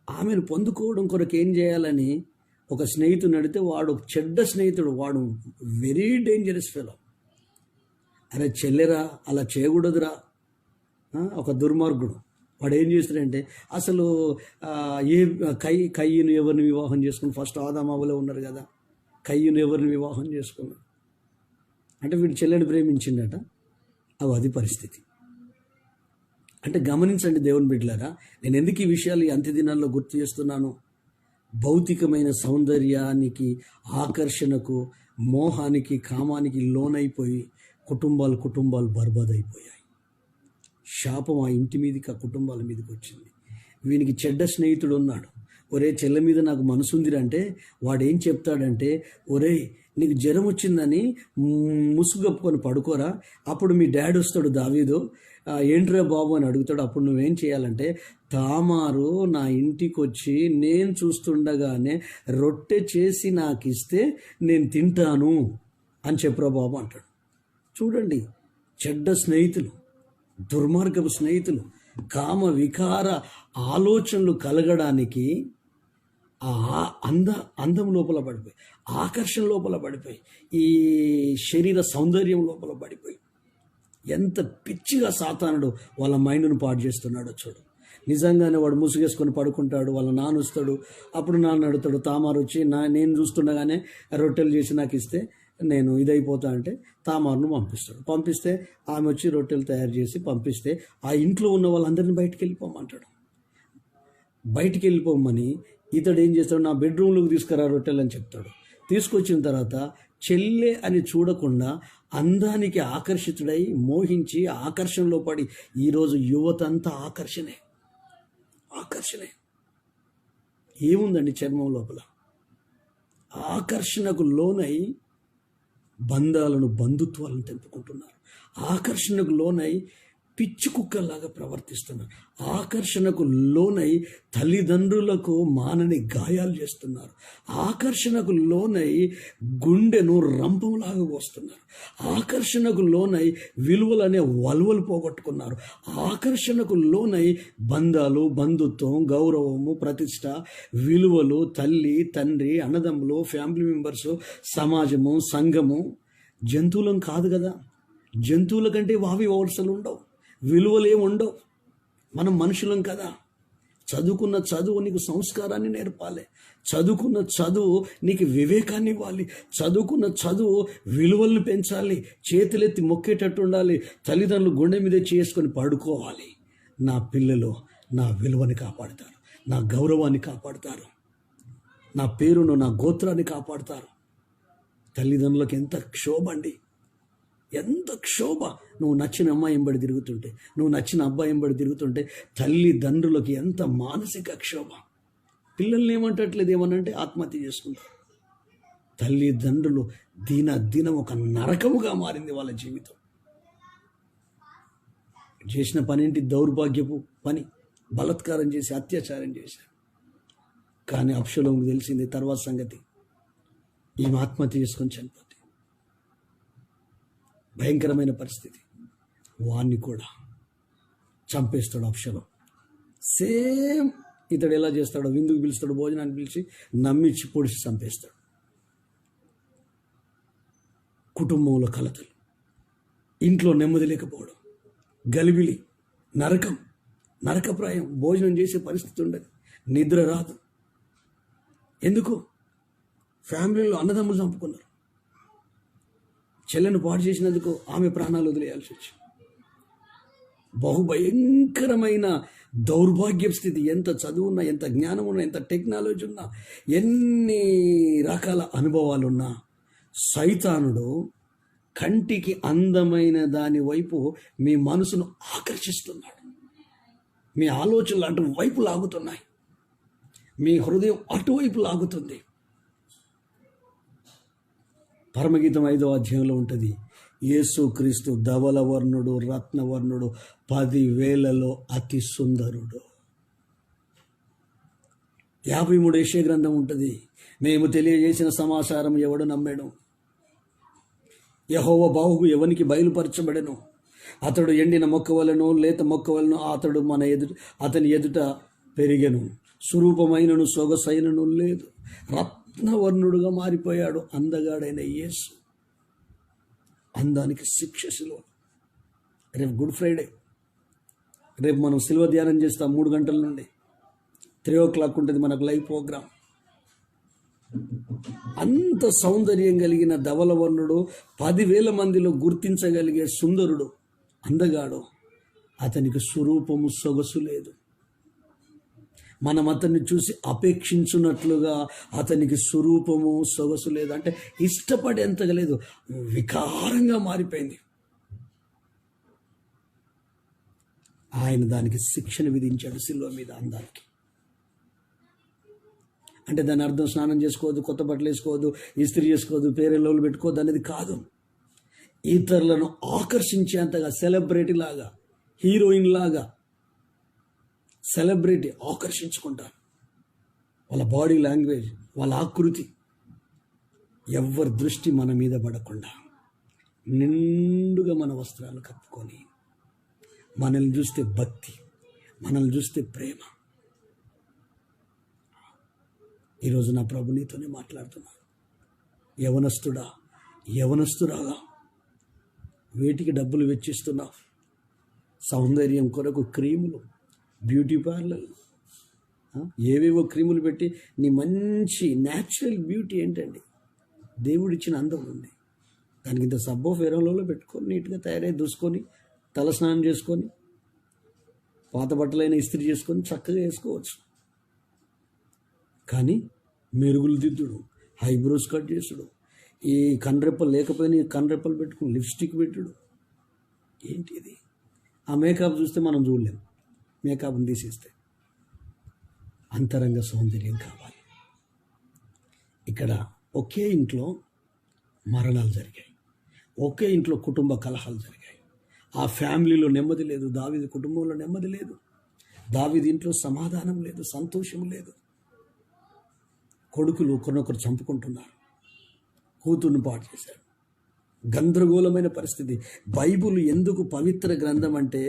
ఆమెను పొందుకోవడం కొరకు ఏం చేయాలని ఒక స్నేహితుడు అడిగితే, వాడు చెడ్డ స్నేహితుడు, వాడు వెరీ డేంజరస్ ఫెలో. అరే చెల్లెరా, అలా చేయకూడదురా. ఒక దుర్మార్గుడు. వాడు ఏం చేస్తాడంటే, అసలు కయ్యను ఎవరిని వివాహం చేసుకుని, ఫస్ట్ ఆదామావులే ఉన్నారు కదా, కయ్యను ఎవరిని వివాహం చేసుకున్నాడు అంటే వీడు చెల్లెని ప్రేమించిండట. అది పరిస్థితి. అంటే గమనించండి దేవుని బిడ్డలారా, నేను ఎందుకు ఈ విషయాలు ఈ అంత్యదినాల్లో గుర్తు చేస్తున్నాను? భౌతికమైన సౌందర్యానికి, ఆకర్షణకు, మోహానికి, కామానికి లోనైపోయి కుటుంబాలు బర్బాదైపోయాయి. శాపం ఆ ఇంటి మీదకి, ఆ కుటుంబాల మీదకి వచ్చింది. వీనికి చెడ్డ స్నేహితుడు ఉన్నాడు. ఒరే చెల్లె మీద నాకు మనసుందిరా అంటే వాడు ఏం చెప్తాడంటే, ఒరే నీకు జ్వరం వచ్చిందని ముసుగు కప్పుకొని పడుకోరా, అప్పుడు మీ డాడీ వస్తాడు దావీదు, ఏంట్రా బాబు అని అడుగుతాడు. అప్పుడు నువ్వేం చేయాలంటే, తామారు నా ఇంటికి వచ్చి నేను చూస్తుండగానే రొట్టె చేసి నాకు ఇస్తే నేను తింటాను అని చెప్పురా బాబు అంటాడు. చూడండి, చెడ్డ స్నేహితులు, దుర్మార్గపు స్నేహితులు, కామ వికార ఆలోచనలు కలగడానికి అందం లోపల పడిపోయి, ఆకర్షణ లోపల పడిపోయి, ఈ శరీర సౌందర్యం లోపల పడిపోయి ఎంత పిచ్చిగా సాతానుడు వాళ్ళ మైండ్ను పాడు చేస్తున్నాడో చూడు. నిజంగానే వాడు ముసుగేసుకొని పడుకుంటాడు, వాళ్ళ నాన్న వస్తాడు. అప్పుడు నాన్న అడుగుతాడు, తామారు వచ్చి నేను చూస్తుండగానే రొట్టెలు చేసి నాకు ఇస్తే నేను ఇదైపోతా అంటే తామారును పంపిస్తాడు. పంపిస్తే ఆమె వచ్చి రొట్టెలు తయారు చేసి పంపిస్తే ఆ ఇంట్లో ఉన్న వాళ్ళందరినీ బయటికి వెళ్ళిపోమంటాడు. బయటికి వెళ్ళిపోమని ఇతడు ఏం చేస్తాడు, నా బెడ్రూమ్లోకి తీసుకురా రొట్టెలు అని చెప్తాడు. తీసుకొచ్చిన తర్వాత చెల్లె అని చూడకుండా అందానికి ఆకర్షితుడై మోహించి ఆకర్షణలో పడి, ఈరోజు యువత అంతా ఆకర్షణే. ఏముందండి చర్మం లోపల? ఆకర్షణకు లోనై బంధుత్వాలను తెంపుకుంటున్నారు. ఆకర్షణకు లోనై పిచ్చి కుక్కల్లాగా ప్రవర్తిస్తున్నారు. ఆకర్షణకు లోనై తల్లిదండ్రులకు మానని గాయాలు చేస్తున్నారు. ఆకర్షణకు లోనై గుండెను రంపంలాగా కోస్తున్నారు. ఆకర్షణకు లోనై విలువలనే వలువలు పోగొట్టుకున్నారు. ఆకర్షణకు లోనై బంధాలు, బంధుత్వం, గౌరవము, ప్రతిష్ట, విలువలు, తల్లి, తండ్రి, అన్నదమ్ములు, ఫ్యామిలీ మెంబర్సు, సమాజము, సంఘము. జంతువులం కాదు కదా, జంతువుల కంటే వావి వరుసలు ఉండవు, విలువలేం ఉండవు. మనం మనుషులం కదా. చదువుకున్న చదువు నీకు సంస్కారాన్ని నేర్పాలి. చదువుకున్న చదువు నీకు వివేకాన్ని ఇవ్వాలి. చదువుకున్న చదువు విలువలను పెంచాలి. చేతులెత్తి మొక్కేటట్టు ఉండాలి. తల్లిదండ్రులు గుండె మీద చేసుకొని పడుకోవాలి. నా పిల్లలు నా విలువని కాపాడుతారు, నా గౌరవాన్ని కాపాడుతారు, నా పేరును, నా గోత్రాన్ని కాపాడుతారు. తల్లిదండ్రులకు ఎంత క్షోభ అండి, ఎంత క్షోభ. నువ్వు నచ్చిన అమ్మాయి ఎంబడి తిరుగుతుంటే, నువ్వు నచ్చిన అబ్బాయి ఎంబడి తిరుగుతుంటే తల్లిదండ్రులకి ఎంత మానసిక క్షోభ. పిల్లల్ని ఏమంటట్లేదు, ఏమనంటే ఆత్మహత్య చేసుకుంటారు. తల్లిదండ్రులు దినం ఒక నరకముగా మారింది వాళ్ళ జీవితం. చేసిన పనేంటి? దౌర్భాగ్యపు పని, బలాత్కారం చేసి అత్యాచారం చేశారు. కానీ అబ్షలోముకు తెలిసింది తర్వాత సంగతి. ఈమె ఆత్మహత్య చేసుకొని చనిపోతే భయంకరమైన పరిస్థితి. వాణ్ణి కూడా చంపేస్తాడు అబ్షలోము. సేమ్ ఇతడు ఎలా చేస్తాడో, విందుకు పిలుస్తాడు, భోజనాన్ని పిలిచి నమ్మించి పొడిచి చంపేస్తాడు. కుటుంబంలో కలతలు, ఇంట్లో నెమ్మది లేకపోవడం, గలిబిలి, నరకప్రాయం. భోజనం చేసే పరిస్థితి ఉండదు, నిద్ర రాదు. ఎందుకు? ఫ్యామిలీలో అన్నదమ్ములు చంపుకున్నారు. చెల్లెను పాడు చేసినందుకు ఆమె ప్రాణాలు వదిలేయాల్సి వచ్చింది. బహుభయంకరమైన దౌర్భాగ్య స్థితి. ఎంత చదువున్నా, ఎంత జ్ఞానం ఉన్నా, ఎంత టెక్నాలజీ ఉన్నా, ఎన్ని రకాల అనుభవాలున్నా సైతానుడు కంటికి అందమైన దాని వైపు మీ మనసును ఆకర్షిస్తున్నాడు. మీ ఆలోచనలు అటువైపు లాగుతున్నాయి, మీ హృదయం అటువైపు లాగుతుంది. పరమగీతం 5వ అధ్యాయంలో ఉంటుంది, యేసుక్రీస్తు ధవలవర్ణుడు, రత్నవర్ణుడు, 10,000లో అతి సుందరుడు. 53 యెషయా గ్రంథం ఉంటుంది, మేము తెలియజేసిన సమాచారం ఎవడు నమ్మాడు? యెహోవా బాహువు ఎవనికి బయలుపరచబడెను? అతడు ఎండిన మొక్క వలెను, లేత మొక్క వలెను అతడు అతని ఎదుట పెరిగెను. స్వరూపమైనను సొగసైనను లేదు, రత్నవర్ణుడుగా మారిపోయాడు అందగాడైన యేసు. అందానికి శిక్ష సిలువ. రేపు గుడ్ ఫ్రైడే, రేపు మనం సిలువ ధ్యానం చేస్తాం 3 గంటల నుండి 3 o'clock ఉంటుంది మనకు లైవ్ ప్రోగ్రాం. అంత సౌందర్యం కలిగిన ధవలవర్ణుడు, 10,000 మందిలో గుర్తించగలిగే సుందరుడు, అందగాడు, అతనికి స్వరూపము సొగసు లేదు. మనం అతన్ని చూసి అపేక్షించున్నట్లుగా అతనికి స్వరూపము సొగసు లేదు. అంటే ఇష్టపడేంతగా లేదు, వికారంగా మారిపోయింది. ఆయన దానికి శిక్షను విధించాడు సిలువ మీద, అందానికి. అంటే దాని అర్థం స్నానం చేసుకోవద్దు, కొత్త బట్టలు వేసుకోవద్దు, ఇస్త్రీ చేసుకోవద్దు, పేరెల్లోలు పెట్టుకోవద్దు అనేది కాదు. ఇతరులను ఆకర్షించేంతగా సెలబ్రిటీ లాగా, హీరోయిన్ లాగా సెలబ్రిటీ ఆకర్షించుకుంటారు. వాళ్ళ బాడీ లాంగ్వేజ్, వాళ్ళ ఆకృతి, ఎవరి దృష్టి మన మీద పడకుండా నిండుగా మన వస్త్రాలు కప్పుకొని, మనల్ని చూస్తే భక్తి, మనల్ని చూస్తే ప్రేమ. ఈరోజు నా ప్రభు నీతోనే మాట్లాడుతున్నాను. యవనస్తుడా, యవనస్తురాగా వేటికి డబ్బులు వెచ్చిస్తున్నావు? సౌందర్యం కొరకు క్రీములు, బ్యూటీ పార్లర్లు, ఏవేవో క్రీములు పెట్టి నీ మంచి న్యాచురల్ బ్యూటీ ఏంటండి? దేవుడిచ్చిన అందం ఉంది, దానికి ఇంత సబ్బో ఫెరోన్లో పెట్టుకొని నీట్గా తయారై దూసుకొని తలస్నానం చేసుకొని పాత బట్టలైన ఇస్త్రీ చేసుకొని చక్కగా వేసుకోవచ్చు. కానీ మెరుగులు దిద్దుడు, ఐబ్రోస్ కట్ చేసుడు, ఈ కన్రెప్పలు లేకపోయినా ఈ కన్రెప్పలు పెట్టుకుని లిప్స్టిక్ పెట్టుడు, ఏంటి ఇది? ఆ మేకప్ చూస్తే మనం చూడలేం, మేకప్ని తీసేస్తే. అంతరంగ సౌందర్యం కావాలి. ఇక్కడ ఒకే ఇంట్లో మరణాలు జరిగాయి, ఒకే ఇంట్లో కుటుంబ కలహాలు జరిగాయి. ఆ ఫ్యామిలీలో నెమ్మది లేదు, దావీదు కుటుంబంలో నెమ్మది లేదు, దావీదు ఇంట్లో సమాధానం లేదు, సంతోషం లేదు. కొడుకులు ఒకరినొకరు చంపుకుంటున్నారు, కూతుర్ని పాటు చేశారు. గందరగోళమైన పరిస్థితి. బైబుల్ ఎందుకు పవిత్ర గ్రంథం అంటే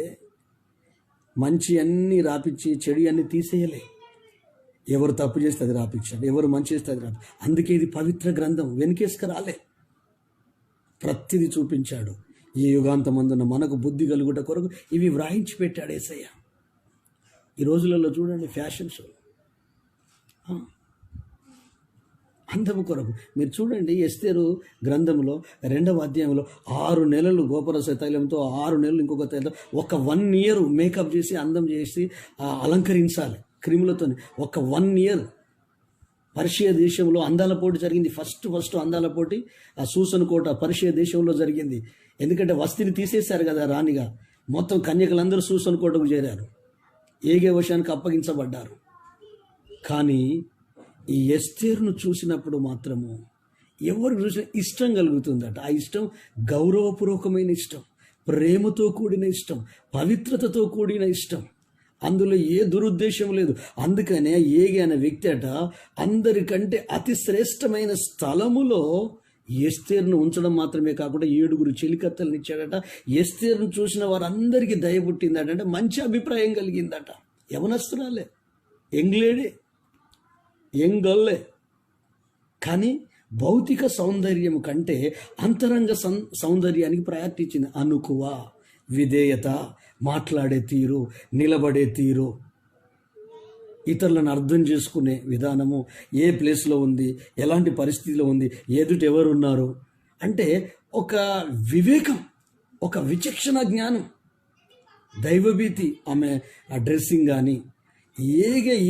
మంచి అన్నీ రాపిచ్చి చెడు అన్నీ తీసేయలే. ఎవరు తప్పు చేస్తే అది రాపిచ్చాడు, ఎవరు మంచి చేస్తే అది రాపి. అందుకే ఇది పవిత్ర గ్రంథం, వెనుకేసుకు రాలే, ప్రతిదీ చూపించాడు. ఈ యుగాంతమందున మనకు బుద్ధి కలుగుట కొరకు ఇవి వ్రాయించి పెట్టాడు యేసయ్య. ఈ రోజులలో చూడండి ఫ్యాషన్ షో, అందము కొరకు. మీరు చూడండి ఎస్తేరు గ్రంథంలో 2వ అధ్యాయంలో 6 నెలలు గోపరస తైలంతో, 6 నెలలు ఇంకొక తైలంతో, ఒక 1 year మేకప్ చేసి అందం చేసి అలంకరించాలి క్రిములతో. ఒక 1 year పర్షియా దేశంలో అందాల పోటీ జరిగింది. ఫస్ట్ అందాల పోటీ ఆ సూసన్ కోట పర్షియా దేశంలో జరిగింది. ఎందుకంటే వస్తిని తీసేశారు కదా రాణిగా, మొత్తం కన్యకలందరూ సూసన్ కోటకు చేరారు, ఏగే వశానికి అప్పగించబడ్డారు. కానీ ఈ ఎస్తేరును చూసినప్పుడు మాత్రము ఎవరికి చూసినా ఇష్టం కలుగుతుందట. ఆ ఇష్టం గౌరవపూర్వకమైన ఇష్టం, ప్రేమతో కూడిన ఇష్టం, పవిత్రతతో కూడిన ఇష్టం. అందులో ఏ దురుద్దేశం లేదు. అందుకనే ఏగే అనే వ్యక్తి అట అందరికంటే అతి శ్రేష్టమైన స్థలములో ఎస్తేరును ఉంచడం మాత్రమే కాకుండా 7 చెలికత్తెలను ఇచ్చాడట. ఎస్తేరును చూసిన వారందరికీ దయ పుట్టిందట, అంటే మంచి అభిప్రాయం కలిగిందట. యవనస్తురాలే, యంగ్లేడే, యంగల్లే. కానీ భౌతిక సౌందర్యం కంటే అంతరంగ సౌందర్యానికి ప్రయారిటీ ఇచ్చింది. అనుకువ, విధేయత, మాట్లాడే తీరు, నిలబడే తీరు, ఇతరులను అర్థం చేసుకునే విధానము, ఏ ప్లేస్లో ఉంది, ఎలాంటి పరిస్థితిలో ఉంది, ఎదుట ఎవరున్నారు అంటే ఒక వివేకం, ఒక విచక్షణ జ్ఞానం. దైవభీతి, ఆమె ఆ డ్రెస్సింగ్ కానీ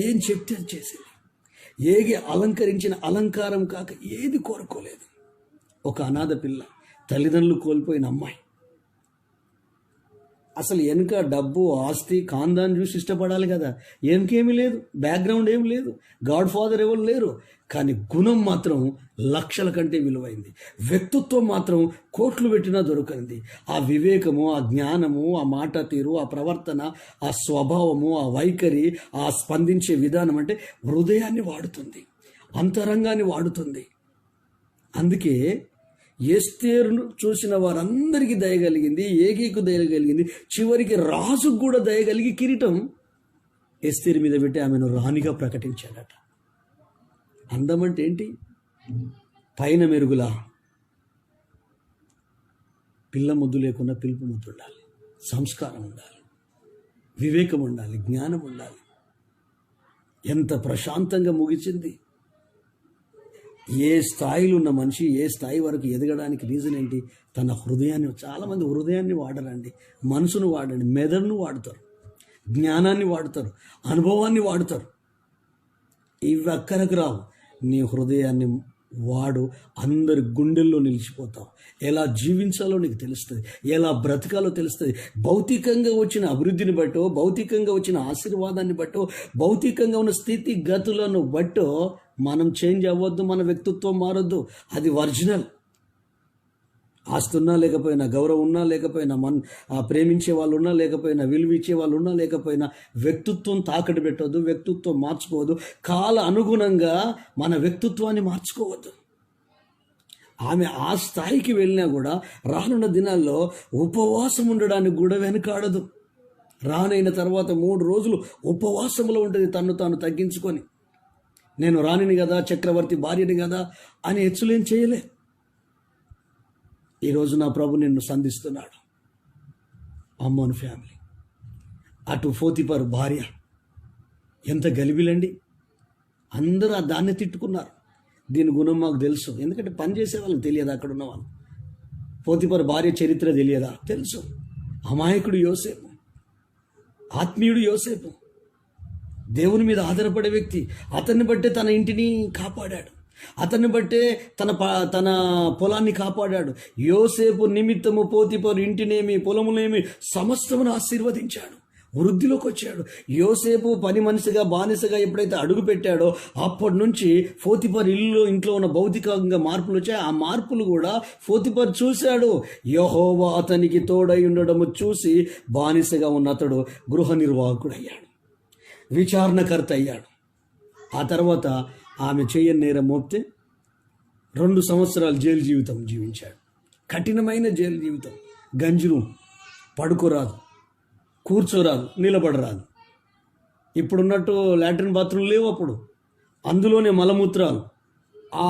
ఏం చెప్తే అది చేసేది. అలంకరించిన అలంకారం కాక ఏది కోరుకోలేదు. ఒక అనాథ పిల్ల, తల్లిదండ్రులు కోల్పోయిన అమ్మాయి. అసలు వెనుక డబ్బు, ఆస్తి, ఖాందాన్ని చూసి ఇష్టపడాలి కదా. వెనుకేమీ లేదు, బ్యాక్గ్రౌండ్ ఏం లేదు, గాడ్ ఫాదర్ ఎవరు లేరు. కానీ గుణం మాత్రం లక్షల కంటే విలువైంది. వ్యక్తిత్వం మాత్రం కోట్లు పెట్టినా దొరకనిది. ఆ వివేకము, ఆ జ్ఞానము, ఆ మాట తీరు, ఆ ప్రవర్తన, ఆ స్వభావము, ఆ వైఖరి, ఆ స్పందించే విధానం అంటే హృదయాన్ని వాడుతుంది, అంతరంగాన్ని వాడుతుంది. అందుకే ఎస్తేరును చూసిన వారందరికీ దయగలిగింది, ఏగీకు దయగలిగింది, చివరికి రాజుకు కూడా దయగలిగి కిరీటం ఎస్తేరు మీద పెట్టి ఆమెను రాణిగా ప్రకటించాడట. అందం అంటే ఏంటి? పైన మెరుగులా పిల్ల ముద్దు లేకుండా పిలుపు ముద్దు ఉండాలి, సంస్కారం ఉండాలి, వివేకం ఉండాలి, జ్ఞానం ఉండాలి. ఎంత ప్రశాంతంగా ముగిసింది. ఏ స్థాయిలో ఉన్న మనిషి ఏ స్థాయి వరకు ఎదగడానికి రీజన్ ఏంటి? తన హృదయాన్ని. చాలామంది హృదయాన్ని వాడరండి, మనసును వాడండి, మెదడును వాడతారు, జ్ఞానాన్ని వాడతారు, అనుభవాన్ని వాడతారు. ఇవి అక్కరకు రావు. నీ హృదయాన్ని వాడు, అందరి గుండెల్లో నిలిచిపోతావు. ఎలా జీవించాలో నీకు తెలుస్తుంది, ఎలా బ్రతకాలో తెలుస్తుంది. భౌతికంగా వచ్చిన అభివృద్ధిని బట్టో, భౌతికంగా వచ్చిన ఆశీర్వాదాన్ని బట్టో, భౌతికంగా ఉన్న స్థితిగతులను బట్టో మనం చేంజ్ అవ్వద్దు, మన వ్యక్తిత్వం మారొద్దు. అది ఒరిజినల్. ఆస్తి ఉన్నా లేకపోయినా, గౌరవం ఉన్నా లేకపోయినా, ప్రేమించే వాళ్ళు ఉన్నా లేకపోయినా, విలువ ఇచ్చే వాళ్ళు ఉన్నా లేకపోయినా, వ్యక్తిత్వం తాకట్టు పెట్టవద్దు, వ్యక్తిత్వం మార్చుకోవద్దు. కాల అనుగుణంగా మన వ్యక్తిత్వాన్ని మార్చుకోవద్దు. ఆమె ఆ స్థాయికి వెళ్ళినా కూడా రానున్న దినాల్లో ఉపవాసం ఉండడానికి కూడా వెనకాడదు. రానైన తర్వాత 3 రోజులు ఉపవాసంలో ఉంటుంది, తను తాను తగ్గించుకొని. నేను రాణిని కదా, చక్రవర్తి భార్యని కదా అని హెచ్చులేం చేయలే. ఈరోజు నా ప్రభు నిన్ను సంధిస్తున్నాడు. అమ్మోను ఫ్యామిలీ, అటు పోతిఫరు భార్య ఎంత గలిబిలండి. అందరూ ఆ దాన్ని తిట్టుకున్నారు. దీని గుణం మాకు తెలుసు, ఎందుకంటే పని చేసే వాళ్ళకి తెలియదా? అక్కడ ఉన్న వాళ్ళు. పోతిఫరు భార్య చరిత్ర తెలియదా? తెలుసు. అమాయకుడు యోసేపు, ఆత్మీయుడు యోసేపు, దేవుని మీద ఆధారపడే వ్యక్తి. అతన్ని బట్టే తన ఇంటిని కాపాడాడు, అతన్ని బట్టే తన పొలాన్ని కాపాడాడు. యోసేపు నిమిత్తము పోతిఫరు ఇంటినేమి పొలమునేమి సమస్తమును ఆశీర్వదించాడు, వృద్ధిలోకి వచ్చాడు. యోసేపు పని మనిషిగా, బానిసగా ఎప్పుడైతే అడుగు పెట్టాడో అప్పటి నుంచి పోతిఫర్ ఇంట్లో ఉన్న భౌతికంగా మార్పులు వచ్చాయి. ఆ మార్పులు కూడా పోతిఫర్ చూశాడు. యెహోవా అతనికి తోడై ఉండడము చూసి బానిసగా ఉన్న అతడు గృహ నిర్వాహకుడు అయ్యాడు, విచారణకర్త అయ్యాడు. ఆ తర్వాత ఆమె చేయని నేరం మోపితే 2 సంవత్సరాలు జైలు జీవితం జీవించాడు. కఠినమైన జైలు జీవితం. గంజిరు, పడుకోరాదు, కూర్చోరాదు, నిలబడరాదు. ఇప్పుడున్నట్టు లాట్రిన్ బాత్రూమ్ లేవు అప్పుడు. అందులోనే మలమూత్రాలు. ఆ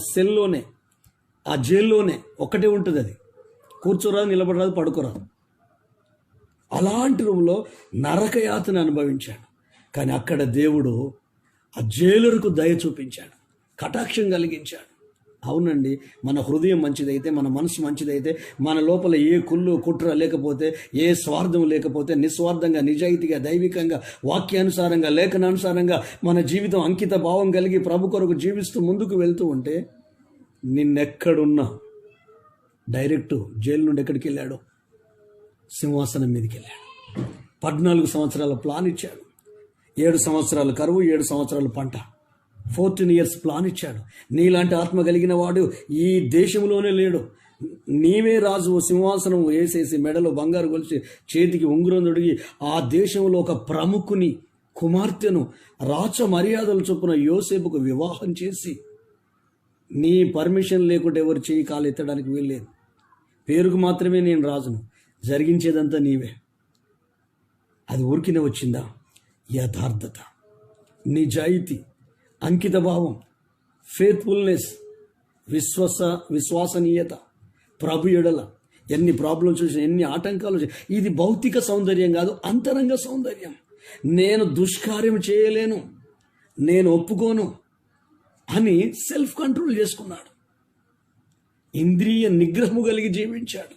సెల్లోనే, ఆ జైల్లోనే ఒక్కటే ఉంటుంది. అది కూర్చోరాదు, నిలబడరాదు, పడుకోరాదు. అలాంటి రూమ్లో నరకయాతన అనుభవించాడు. కానీ అక్కడ దేవుడు ఆ జైలర్కు దయ చూపించాడు, కటాక్షం కలిగించాడు. అవునండి, మన హృదయం మంచిదైతే, మన మనసు మంచిదైతే, మన లోపల ఏ కుళ్ళు కుట్ర లేకపోతే, ఏ స్వార్థం లేకపోతే, నిస్వార్థంగా, నిజాయితీగా, దైవికంగా, వాక్యానుసారంగా, లేఖనానుసారంగా మన జీవితం అంకిత భావం కలిగి ప్రభు కొరకు జీవిస్తూ ముందుకు వెళ్తూ ఉంటే, నిన్నెక్కడున్నా డైరెక్ట్ జైలు నుండి ఎక్కడికి వెళ్ళాడు? సింహాసనం మీదకి వెళ్ళాడు. 14 సంవత్సరాల ప్లాన్ ఇచ్చాడు. 7 సంవత్సరాలు కరువు, 7 సంవత్సరాలు పంట, 14 years ప్లాన్ ఇచ్చాడు. నీలాంటి ఆత్మ కలిగిన వాడు ఈ దేశంలోనే లేడు. నీవే రాజు. సింహాసనం వేసేసి, మెడలో బంగారు గొలిచి, చేతికి ఉంగరం తొడిగి, ఆ దేశంలో ఒక ప్రముఖుని కుమార్తెను రాచ మర్యాదలు చొప్పున యోసేపుకు వివాహం చేసి, నీ పర్మిషన్ లేకుంటే ఎవరు చేయి కాలు ఎత్తడానికి వీల్లేదు. పేరుకు మాత్రమే నేను రాజును, జరిగించేదంతా నీవే. అది ఊరికినే వచ్చిందా? యథార్థత, నిజాయితీ, అంకిత భావం, ఫేత్ఫుల్నెస్, విశ్వసనీయత, ప్రభు ఎడల. ఎన్ని ప్రాబ్లమ్స్ చూసిన, ఎన్ని ఆటంకాలు చూసిన, ఇది భౌతిక సౌందర్యం కాదు, అంతరంగ సౌందర్యం. నేను దుష్కార్యం చేయలేను, నేను ఒప్పుకోను అని సెల్ఫ్ కంట్రోల్ చేసుకున్నాడు. ఇంద్రియ నిగ్రహము కలిగి జీవించాడు.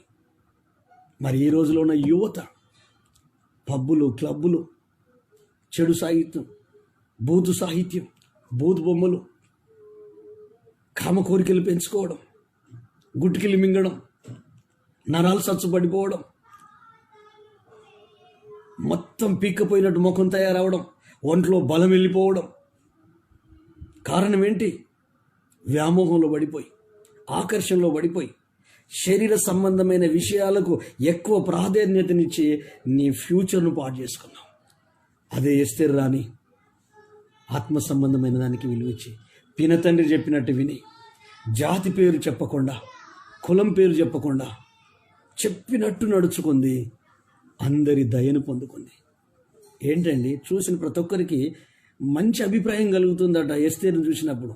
మరి ఈ రోజులో ఉన్న యువత పబ్బులు, క్లబ్బులు, చెడు సాహిత్యం, బూతు సాహిత్యం, బూతు బొమ్మలు, కామ కోరికలు పెంచుకోవడం, గుట్టికిలు మింగడం, నరాలు సచ్చుపడిపోవడం, మొత్తం పీక్కపోయినట్టు ముఖం తయారవడం, ఒంట్లో బలం వెళ్ళిపోవడం. కారణం ఏంటి? వ్యామోహంలో పడిపోయి, ఆకర్షణలో పడిపోయి, శరీర సంబంధమైన విషయాలకు ఎక్కువ ప్రాధాన్యతనిచ్చి నీ ఫ్యూచర్ను పాడు చేసుకున్నావు. అదే ఎస్తేరు రాని ఆత్మ సంబంధమైన దానికి విలువిచ్చి, పినతండ్రి చెప్పినట్టు విని, జాతి పేరు చెప్పకుండా, కులం పేరు చెప్పకుండా చెప్పినట్టు నడుచుకుంది, అందరి దయను పొందుకుంది. ఏంటండి, చూసిన ప్రతి ఒక్కరికి మంచి అభిప్రాయం కలుగుతుందట ఎస్తేరును చూసినప్పుడు.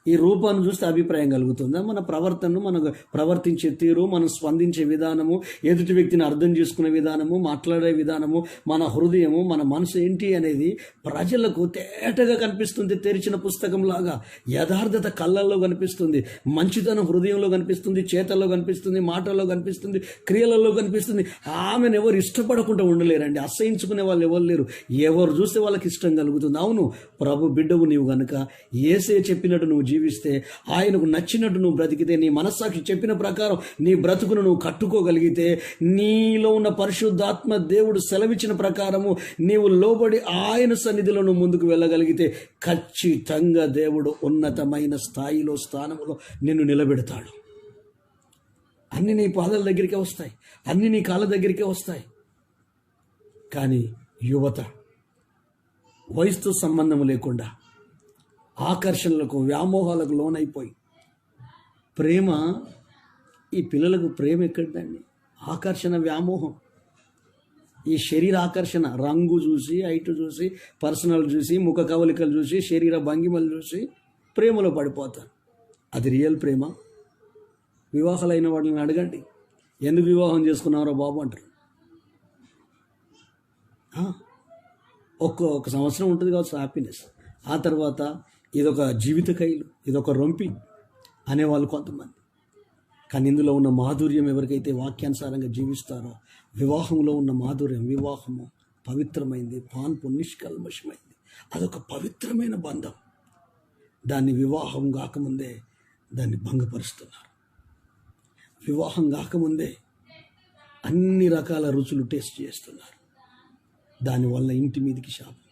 ఈ రూపాన్ని చూస్తే అభిప్రాయం కలుగుతుందా? మన ప్రవర్తనను, మనం ప్రవర్తించే తీరు, మనం స్పందించే విధానము, ఎదుటి వ్యక్తిని అర్థం చేసుకునే విధానము, మాట్లాడే విధానము, మన హృదయము, మన మనసు ఏంటి అనేది ప్రజలకు తేటగా కనిపిస్తుంది. తెరిచిన పుస్తకంలాగా యథార్థత కళ్ళల్లో కనిపిస్తుంది, మంచితనం హృదయంలో కనిపిస్తుంది, చేతల్లో కనిపిస్తుంది, మాటల్లో కనిపిస్తుంది, క్రియలలో కనిపిస్తుంది. ఆమెను ఎవరు ఇష్టపడకుండా ఉండలేరండి. అసహించుకునే వాళ్ళు ఎవరు లేరు. ఎవరు చూస్తే వాళ్ళకి ఇష్టం కలుగుతుంది. అవును, ప్రభు బిడ్డవు నీవు గనుక యేసే చెప్పినట్టు నువ్వు జీవిస్తే, ఆయనకు నచ్చినట్టు నువ్వు బ్రతికితే, నీ మనస్సాక్షి చెప్పిన ప్రకారం నీ బ్రతుకును నువ్వు కట్టుకోగలిగితే, నీలో ఉన్న పరిశుద్ధాత్మ దేవుడు సెలవిచ్చిన ప్రకారము నీవు లోబడి ఆయన సన్నిధిలో నువ్వు ముందుకు వెళ్ళగలిగితే, ఖచ్చితంగా దేవుడు ఉన్నతమైన స్థాయిలో, స్థానంలో నిన్ను నిలబెడతాడు. అన్ని నీ పాదాల దగ్గరికే వస్తాయి, అన్ని నీ కాళ్ళ దగ్గరికే వస్తాయి. కానీ యువత వయసుతో సంబంధం లేకుండా ఆకర్షణలకు, వ్యామోహాలకు లోనైపోయి, ప్రేమ, ఈ పిల్లలకు ప్రేమ ఎక్కడండి? ఆకర్షణ, వ్యామోహం, ఈ శరీర ఆకర్షణ, రంగు చూసి, హైట్ చూసి, పర్సనల్ చూసి, ముఖ కవలికలు చూసి, శరీర భంగిమలు చూసి ప్రేమలో పడిపోతారు. అది రియల్ ప్రేమ? వివాహాలైన వాళ్ళని అడగండి, ఎందుకు వివాహం చేసుకున్నారో బాబు అంటారు. ఒక్క సంవత్సరం ఉంటుంది కావచ్చు హ్యాపీనెస్, ఆ తర్వాత ఇదొక జీవిత కైలు, ఇదొక రొంపి అనేవాళ్ళు కొంతమంది. కానీ ఇందులో ఉన్న మాధుర్యం ఎవరికైతే వాక్యానుసారంగా జీవిస్తారో, వివాహంలో ఉన్న మాధుర్యం, వివాహము పవిత్రమైంది, పాన్పు నిష్కల్మషమైంది, అదొక పవిత్రమైన బంధం. దాన్ని వివాహం కాకముందే దాన్ని భంగపరుస్తున్నారు. వివాహం కాకముందే అన్ని రకాల రుచులు టేస్ట్ చేస్తున్నారు. దానివల్ల ఇంటి మీదకి శాపం,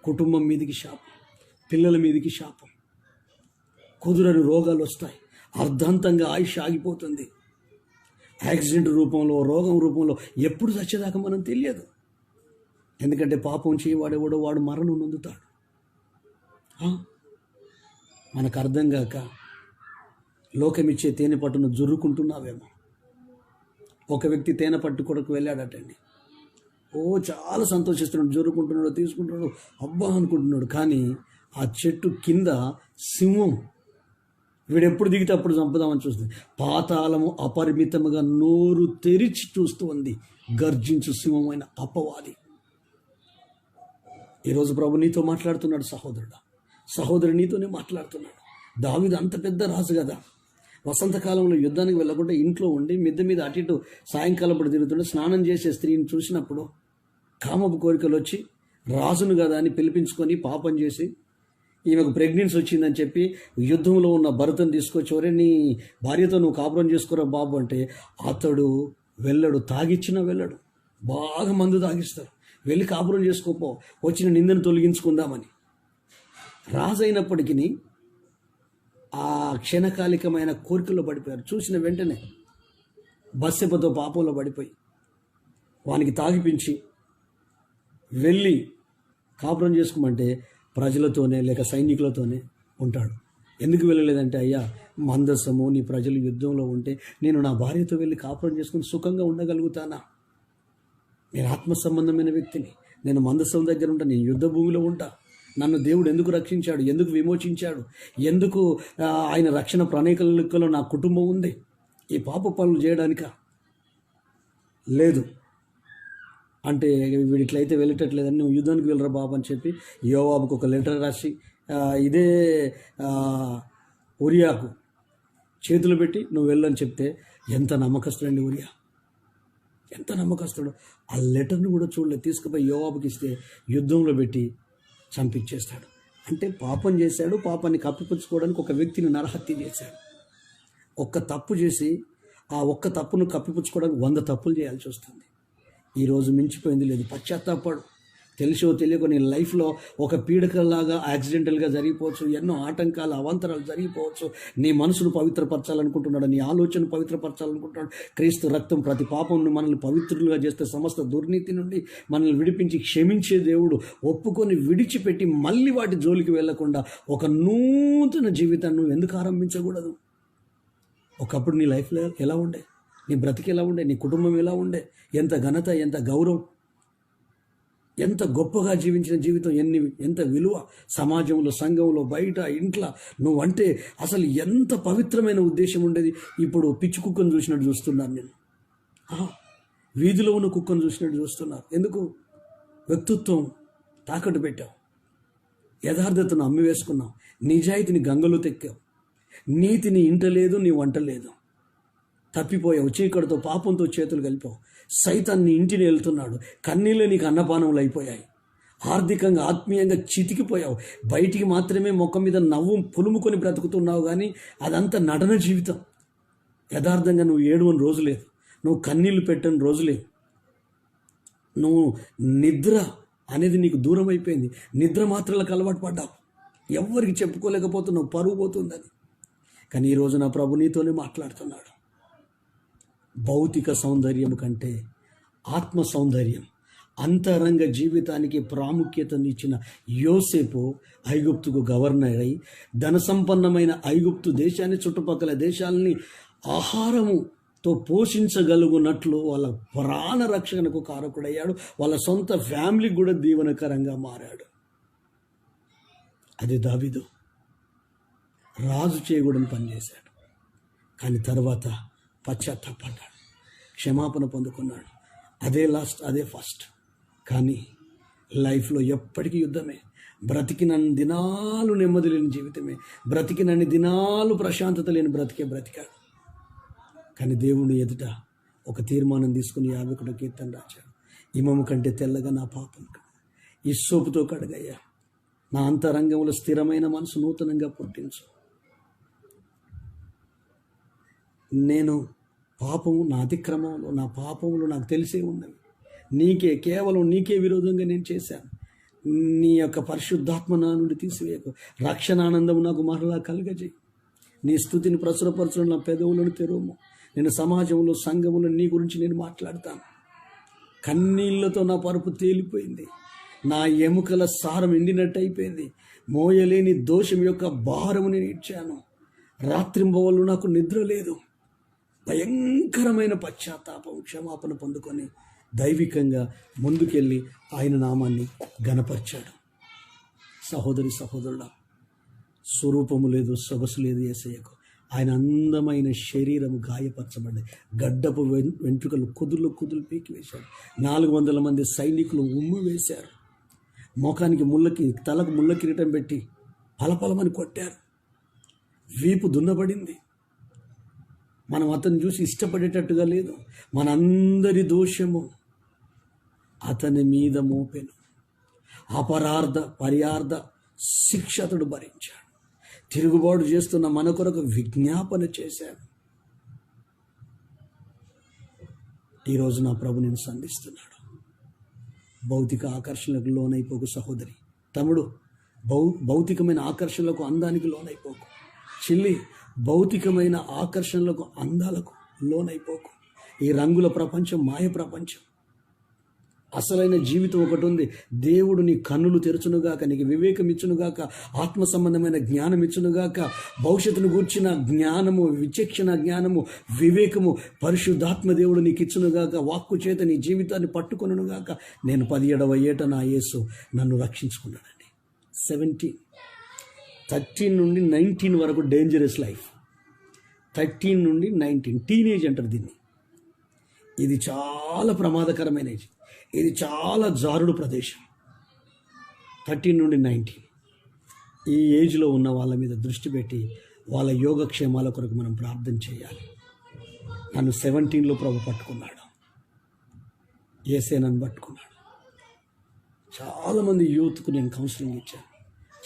కుటుంబం మీదకి శాపం, పిల్లల మీదకి శాపం, కుదురని రోగాలు వస్తాయి, అర్ధాంతంగా ఆయుష్ ఆగిపోతుంది. యాక్సిడెంట్ రూపంలో, రోగం రూపంలో ఎప్పుడు చచ్చేదాకా మనం తెలియదు. ఎందుకంటే పాపం చేయవాడేవాడో వాడు మరణం నొందుతాడు. మనకు అర్థం కాక లోకమిచ్చే తేనె పట్టును జుర్రుకుంటున్నావేమో. ఒక వ్యక్తి తేనె పట్టు కొరకు వెళ్ళాడటండి. చాలా సంతోషిస్తున్నాడు, జోరుకుంటున్నాడు, తీసుకుంటున్నాడు, అబ్బా అనుకుంటున్నాడు. కానీ ఆ చెట్టు కింద సింహం, వీడెప్పుడు దిగితే అప్పుడు చంపుదామని చూస్తుంది. పాతాళము అపరిమితముగా నోరు తెరిచి చూస్తూ ఉంది, గర్జించు సింహమైన అపవాది. ఈరోజు ప్రభు నీతో మాట్లాడుతున్నాడు సహోదరుడా, సహోదరు నీతోనే మాట్లాడుతున్నాడు. దావీదు అంత పెద్ద రాజు కదా, వసంతకాలంలో యుద్ధానికి వెళ్ళకుండా ఇంట్లో ఉండి మిద్దె మీద అటు ఇటు సాయంకాలం పడి తిరుగుతుంటే, స్నానం చేసే స్త్రీని చూసినప్పుడు కామపు కోరికలు వచ్చి, రాజును కదా అని పిలిపించుకొని పాపం చేసి, ఈమెకు ప్రెగ్నెన్సీ వచ్చిందని చెప్పి యుద్ధంలో ఉన్న భరతను తీసుకొచ్చి, ఒరే నీ భార్యతో నువ్వు కాపురం చేసుకోరా బాబు అంటే, అతడు వెళ్ళడు, తాగిచ్చినా వెళ్ళడు. బాగా మందు తాగిస్తారు, వెళ్ళి కాపురం చేసుకోపో, వచ్చిన నిందను తొలగించుకుందామని. రాజు అయినప్పటికీ ఆ క్షణకాలికమైన కోరికల్లో పడిపోయారు. చూసిన వెంటనే బస్సెపతో పాపంలో పడిపోయి వానికి తాగిపించి వెళ్ళి కాపురం చేసుకోమంటే ప్రజలతోనే లేక సైనికులతోనే ఉంటాడు. ఎందుకు వెళ్ళలేదంటే, అయ్యా మందసము నీ ప్రజలు యుద్ధంలో ఉంటే నేను నా భార్యతో వెళ్ళి కాపురం చేసుకుని సుఖంగా ఉండగలుగుతానా? నేను ఆత్మ సంబంధమైన వ్యక్తిని, నేను మందసం దగ్గర ఉంటా, నేను యుద్ధ భూమిలో ఉంటా. నన్ను దేవుడు ఎందుకు రక్షించాడు, ఎందుకు విమోచించాడు, ఎందుకు ఆయన రక్షణ ప్రణాళికలో నా కుటుంబం ఉంది? ఈ పాప పనులు చేయడానికా? లేదు అంటే వీడు ఇట్లయితే వెళ్ళేటట్లేదని, నువ్వు యుద్ధానికి వెళ్ళరా బాబు అని చెప్పి యోవాబుకు ఒక లెటర్ రాసి ఇదే ఉరియాకు చేతులు పెట్టి నువ్వు వెళ్ళని చెప్తే, ఎంత నమ్మకస్తుడండి ఉరియా. ఎంత నమ్మకస్తుడు. ఆ లెటర్ని కూడా చూడలేదు, తీసుకుపోయి యోవాబుకి ఇస్తే యుద్ధంలో పెట్టి చంపించేస్తాడు. అంటే పాపం చేశాడు, పాపాన్ని కప్పిపుచ్చుకోవడానికి ఒక వ్యక్తిని నరహత్య చేశాడు. ఒక్క తప్పు చేసి ఆ ఒక్క తప్పును కప్పిపుచ్చుకోవడానికి 100 తప్పులు చేయాల్సి వస్తుంది. ఈరోజు మించిపోయింది లేదు. పశ్చాత్తాపడు. తెలిసో తెలియకో నీ లైఫ్లో ఒక పీడకలాగా యాక్సిడెంటల్గా జరిగిపోవచ్చు, ఎన్నో ఆటంకాలు అవాంతరాలు జరిగిపోవచ్చు. నీ మనసును పవిత్రపరచాలనుకుంటున్నాడు, నీ ఆలోచన పవిత్రపరచాలనుకుంటున్నాడు. క్రీస్తు రక్తం ప్రతి పాపం మనల్ని పవిత్రులుగా చేస్తే సమస్త దుర్నీతి నుండి మనల్ని విడిపించి క్షమించే దేవుడు. ఒప్పుకొని విడిచిపెట్టి మళ్ళీ వాటి జోలికి వెళ్లకుండా ఒక నూతన జీవితాన్ని నువ్వు ఎందుకు ఆరంభించకూడదు? ఒకప్పుడు నీ లైఫ్లో ఎలా ఉండే, నీ బ్రతికి ఎలా ఉండే, నీ కుటుంబం ఎలా ఉండే, ఎంత ఘనత, ఎంత గౌరవం, ఎంత గొప్పగా జీవించిన జీవితం, ఎంత విలువ సమాజంలో, సంఘంలో, బయట, ఇంట్లో నువ్వంటే అసలు ఎంత పవిత్రమైన ఉద్దేశం ఉండేది. ఇప్పుడు పిచ్చి కుక్కను చూసినట్టు చూస్తున్నాను నేను. వీధిలో ఉన్న కుక్కను చూసినట్టు చూస్తున్నారు. ఎందుకు? వ్యక్తిత్వం తాకట్టు పెట్టావు, యథార్థతను అమ్మివేసుకున్నావు, నిజాయితీని గంగలో తెక్కావు, నీతిని ఇంట లేదు, నీ వంట లేదు, తప్పిపోయావు, చీకటితో పాపంతో చేతులు కలిపావు, సైతాన్ని ఇంటిని వెళ్తున్నాడు, కన్నీళ్ళే నీకు అన్నపానములు అయిపోయాయి, ఆర్థికంగా ఆత్మీయంగా చితికిపోయావు, బయటికి మాత్రమే ముఖం మీద నవ్వు పులుముకొని బ్రతుకుతున్నావు, కానీ అదంతా నటన జీవితం. యథార్థంగా నువ్వు ఏడవని రోజు లేదు, నువ్వు కన్నీళ్లు పెట్టని రోజు లేదు, నువ్వు నిద్ర అనేది నీకు దూరం అయిపోయింది, నిద్ర మాత్రలకు అలవాటు పడ్డావు, ఎవ్వరికి చెప్పుకోలేకపోతున్నావు, పరువు పోతుందని. కానీ ఈరోజు నా ప్రభు నీతోనే మాట్లాడుతున్నాడు. భౌతిక సౌందర్యం కంటే ఆత్మ సౌందర్యం, అంతరంగ జీవితానికి ప్రాముఖ్యతనిచ్చిన యోసేపు ఐగుప్తుకు గవర్నర్ అయి ధనసంపన్నమైన ఐగుప్తు దేశాన్ని, చుట్టుపక్కల దేశాలని ఆహారముతో పోషించగలుగునట్లు వాళ్ళ ప్రాణ రక్షణకు కారకుడయ్యాడు. వాళ్ళ సొంత ఫ్యామిలీకి కూడా దీవెనకరంగా మారాడు. అది దావీదు. రాజు చేయకూడని పని చేశాడు, కానీ తర్వాత పశ్చాత్తాపడ్డాడు, క్షమాపణ పొందుకున్నాడు. అదే లాస్ట్, అదే ఫస్ట్. కానీ లైఫ్లో ఎప్పటికీ యుద్ధమే. బ్రతికినన్ని దినాలు నెమ్మది లేని జీవితమే, బ్రతికినన్ని దినాలు ప్రశాంతత లేని బ్రతికాడు. కానీ దేవుని ఎదుట ఒక తీర్మానం తీసుకుని 51వ కీర్తన రాశాడు. ఇమము కంటే తెల్లగా నా పాపం ఇస్సోపుతో కడగయ్యా, నా అంతరంగంలో స్థిరమైన మనసు నూతనంగా పుట్టించు. నేను పాపము, నా అతిక్రమంలో, నా పాపములు నాకు తెలిసే ఉన్నవి, కేవలం నీకే విరోధంగా నేను చేశాను. నీ యొక్క పరిశుద్ధాత్మ నా నుండి తీసివేయకు, రక్షణ ఆనందము నాకు మరలా కలుగజేయి. నీ స్తుతిని ప్రచురపరచడం నా పెదవులను తెరువు. నేను సమాజంలో, సంఘములో నీ గురించి నేను మాట్లాడతాను. కన్నీళ్లతో నా పరుపు తేలిపోయింది, నా ఎముకల సారం ఎండినట్టు అయిపోయింది, మోయలేని దోషం యొక్క భారము నేను ఇచ్చాను. రాత్రింబవళ్ళు నాకు నిద్ర లేదు. భయంకరమైన పశ్చాత్తాపం, క్షమాపణ పొందుకొని దైవికంగా ముందుకెళ్ళి ఆయన నామాన్ని ఘనపరిచాడు. సహోదరి సహోదరుడా, స్వరూపము లేదు, సొగసు లేదు యేసయ్యకు. ఆయన అందమైన శరీరము గాయపరచబడ్డాయి, గడ్డపు వెంట్రుకలు కుదులు పీకి వేశాడు. 400 మంది సైనికులు ఉమ్ము వేశారు, ముఖానికి తలకు ముళ్ళ కిరీటం పెట్టి పలపలమని కొట్టారు, వీపు దున్నబడింది. మనం అతన్ని చూసి ఇష్టపడేటట్టుగా లేదు. మనందరి దోషము అతని మీద మోపెను, పర్యార్థ శిక్ష అతడు భరించాడు. తిరుగుబాటు చేస్తున్న మన కొరకు విజ్ఞాపన చేశాడు. ఈరోజు నా ప్రభు నేను సంధిస్తున్నాడు. భౌతిక ఆకర్షణలకు లోనైపోకు సహోదరి, తమ్ముడు. భౌతికమైన ఆకర్షణలకు, అందానికి లోనైపోకు. చిల్లి, భౌతికమైన ఆకర్షణలకు, అందాలకు లోనైపోకు. ఈ రంగుల ప్రపంచం మాయ ప్రపంచం. అసలైన జీవితం ఒకటి ఉంది. దేవుడు నీ కన్నులు తెరచునుగాక, నీకు వివేకం ఇచ్చునుగాక, ఆత్మ సంబంధమైన జ్ఞానం ఇచ్చునుగాక, భవిష్యత్తును గూర్చిన జ్ఞానము, విచక్షణ జ్ఞానము, వివేకము పరిశుద్ధాత్మ దేవుడు నీకు ఇచ్చునుగాక, వాక్కు చేత నీ జీవితాన్ని పట్టుకొనుగాక. నేను 17వ ఏట నా యేసు నన్ను రక్షించుకున్నాడండి. 13 నుండి 19 వరకు డేంజరస్ లైఫ్. 13 నుండి 19 టీనేజ్ అంటారు దీన్ని. ఇది చాలా ప్రమాదకరమైన ఏజ్, ఇది చాలా జారుడు ప్రదేశం. 13 నుండి 19 ఈ ఏజ్లో ఉన్న వాళ్ళ మీద దృష్టి పెట్టి వాళ్ళ యోగక్షేమాల కొరకు మనం ప్రార్థన చేయాలి. నన్ను 17లో ప్రభు పట్టుకున్నాడు. యేసే నన్ను పట్టుకున్నాడు. చాలామంది యూత్కు నేను కౌన్సిలింగ్ ఇచ్చాను,